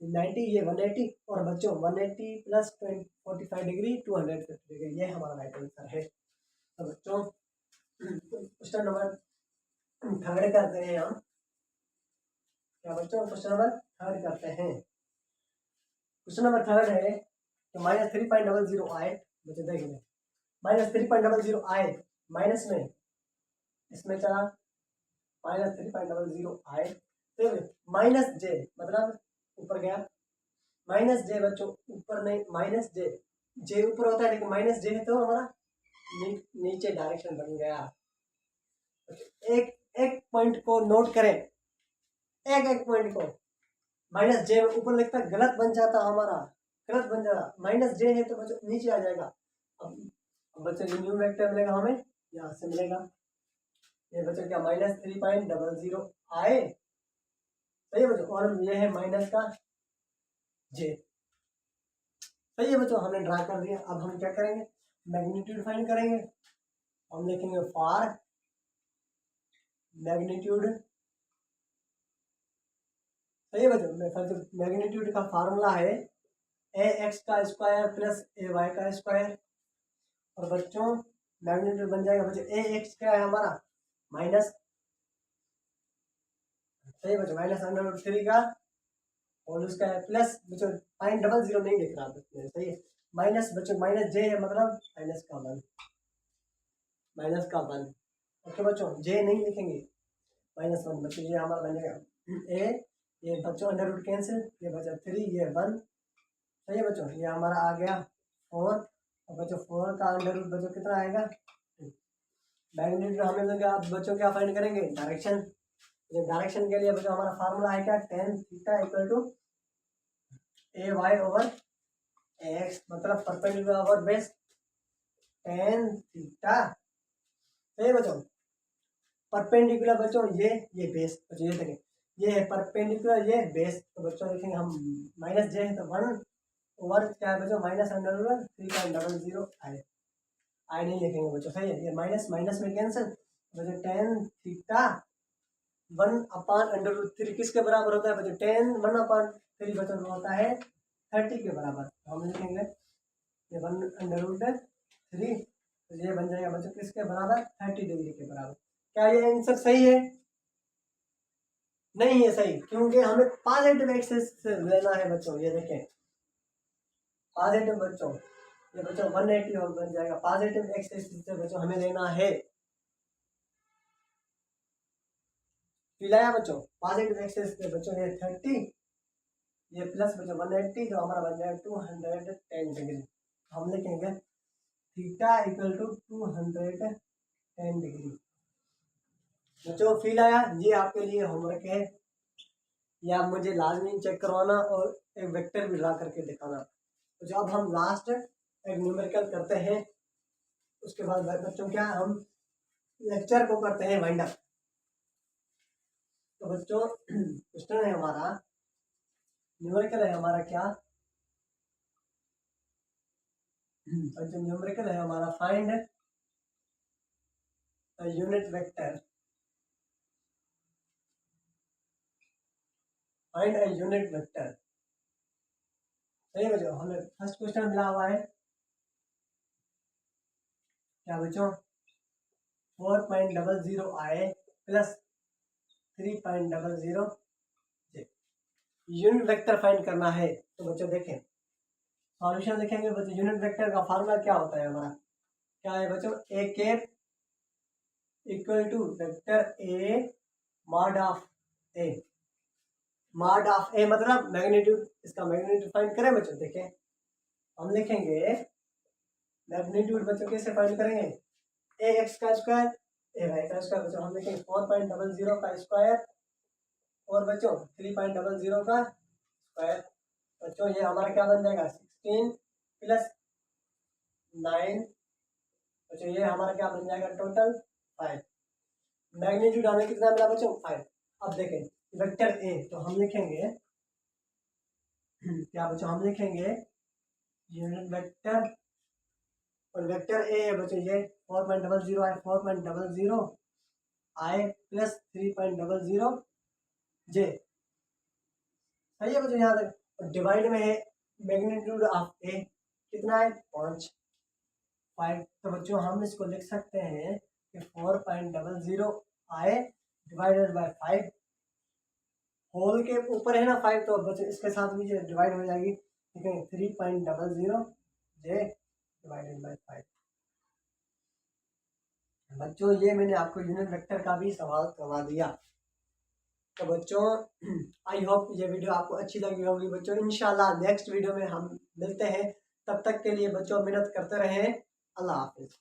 90, ये 180, और बच्चों 180 प्लस 45 डिग्री 250 डिग्री, ये हमारा राइट आंसर है। तो बच्चों क्वेश्चन नंबर थर्ड करते हैं हम, क्या बच्चों क्वेश्चन नंबर थर्ड करते हैं। क्वेश्चन नंबर थर्ड है कि -3.00 आए बच्चों, देखेंगे -3.00 आए, माइनस में इसमें चला -3.00 आए, तो माइनस जे मतलब ऊपर गया, माइनस जे बच्चों ऊपर नहीं, माइनस जे, जे ऊपर होता है लेकिन माइनस जे है तो हमारा नीचे डायरेक्शन बन गया। एक एक पॉइंट को नोट करें, एक पॉइंट को, माइनस जे ऊपर लिखता गलत बन जाता हमारा, गलत बन जाता, माइनस जे है तो बच्चों नीचे आ जाएगा। अब बच्चों जो न्यू वेक्टर मिलेगा हमें यहाँ से मिलेगा, ये बच्चों क्या -3.00 आए, सही है बच्चों, और ये है माइनस का जे, सही है बच्चों, हमने ड्रा कर दिया। अब हम क्या करेंगे, मैग्नीट्यूड फाइंड करेंगे। हम लिखेंगे फॉर मैग्नीट्यूड, सही है बच्चों, मैग्नीट्यूड का फार्मूला है ए एक्स का स्क्वायर प्लस ए वाई का स्क्वायर, और बच्चों मैग्नीट्यूड बन जाएगा बच्चों ए एक्स क्या है हमारा माइनस, सही बच्चों, -√3 का होल स्क्वायर प्लस बच्चों 0.00 नहीं लिख रहा बच्चों, सही है, माइनस बच्चों माइनस जे है मतलब माइनस का 1, माइनस का 1, ओके बच्चों, जे नहीं लिखेंगे, -1 बच्चों, ये हमारा बन जाएगा ए, ये बच्चों अंडर रूट कैंसिल, ये बचा 3, ये 1, सही है बच्चों, ये हमारा आ गया 4, और बच्चों 4 का अंडर रूट बच्चों कितना आएगा 2। मैग्नीट्यूड हमें मिल गया। अब बच्चों क्या फाइंड करेंगे, डायरेक्शन। डायरेक्शन के लिए बच्चों हमारा फार्मूला है क्या, tan theta equal to A Y over X, मतलब perpendicular over base tan theta, सही है बच्चों, परपेंडिकुलर बच्चों ये बेस बच्चों, ये देखें ये है परपेंडिकुलर, ये बेस, तो बच्चों देखेंगे हम माइनस जे है तो 1 ओवर क्या है बच्चों -√3.00 आई नहीं लिखेंगे बच्चों, सही है, ये माइनस माइनस में कैंसिल, बच्चों tan थीटा 1/√3 किसके बराबर होता है बच्चों, tan 1/3 बच्चों होता है 30 के बराबर। तो हम लिखेंगे ये 1/√3, तो ये बन जाएगा बच्चों किसके बराबर 30 डिग्री के बराबर। क्या ये आंसर सही है, नहीं है सही, क्योंकि हमें पॉजिटिव एक्सिस से लेना है बच्चों। ये देखें पॉजिटिव बच्चों, ये बच्चों 180 बन जाएगा, पॉजिटिव एक्सिस से बच्चों हमें लेना है, पिलाया बच्चों, पॉजिटिव एक्सिस से बच्चों ये 30, ये प्लस बच्चों 180, तो हमारा बन जाएगा 210 डिग्री। हम लिखेंगे थीटा इक्वल टू 210 डिग्री। बच्चों फील आया, ये आपके लिए होमवर्क है, या मुझे लाजमी चेक करवाना और एक वेक्टर भी ड्रा करके दिखाना। तो जब हम लास्ट एक न्यूमेरिकल करते हैं उसके बाद बच्चों क्या हम लेक्चर को करते हैं वाइंड अप। तो बच्चों क्वेश्चन है हमारा, न्यूमेरिकल है हमारा क्या, बच्चों न्यूमेरिकल है हमारा find unit vector, find a unit vector. सही बच्चों, हमें फर्स्ट क्वेश्चन मिला हुआ है क्या बच्चों, 4.00 आए प्लस 3.00 यूनिट वेक्टर फाइंड करना है। तो बच्चों देखें, सॉल्यूशन लिखेंगे बच्चों। यूनिट वेक्टर का फार्मूला क्या होता है हमारा, क्या है बच्चों, A cap equal to vector A mod of A. Mod of A मतलब मैग्नीट्यूड, इसका मैग्नीट्यूड फाइंड करें बच्चों। देखें, हम लिखेंगे मैग्नीट्यूड बच्चों कैसे फाइंड करेंगे, ए एक्स का स्क्वायर ए वाई का स्क्वायर। बच्चों हम लिखेंगे 4.00 का स्क्वायर और बच्चों 3.00 का स्क्वायर। बच्चों ये हमारा क्या बन जाएगा, 16 प्लस 9। बच्चों ये हमारा क्या बन जाएगा, टोटल 5। मैग्नीट्यूड हमें कितना मिला बच्चों, 5। अब देखें वेक्टर ए, तो हम लिखेंगे क्या बच्चों, हम लिखेंगे यूनिट वेक्टर, और वेक्टर ए है बच्चों ये 4.00 आए, 4.00 आए प्लस 3.00 जे। सही है बच्चों यहाँ तक। और डिवाइड में है मैग्नीट्यूड ऑफ ए कितना है, 5। तो बच्चों हम इसको लिख सकते हैं कि 4.00 आए डिवाइडेड बाय 5, होल के ऊपर है ना 5, तो बच्चों इसके साथ भी डिवाइड हो जाएगी, ठीक है। 3.00 जे डिवाइडेड बाय 5। बच्चों ये मैंने आपको यूनिट वेक्टर का भी सवाल करवा दिया। तो बच्चों आई होप ये वीडियो आपको अच्छी लगी होगी बच्चों। इंशाल्लाह नेक्स्ट वीडियो में हम मिलते हैं, तब तक के लिए बच्चों मेहनत करते रहें। अल्लाह हाफिज।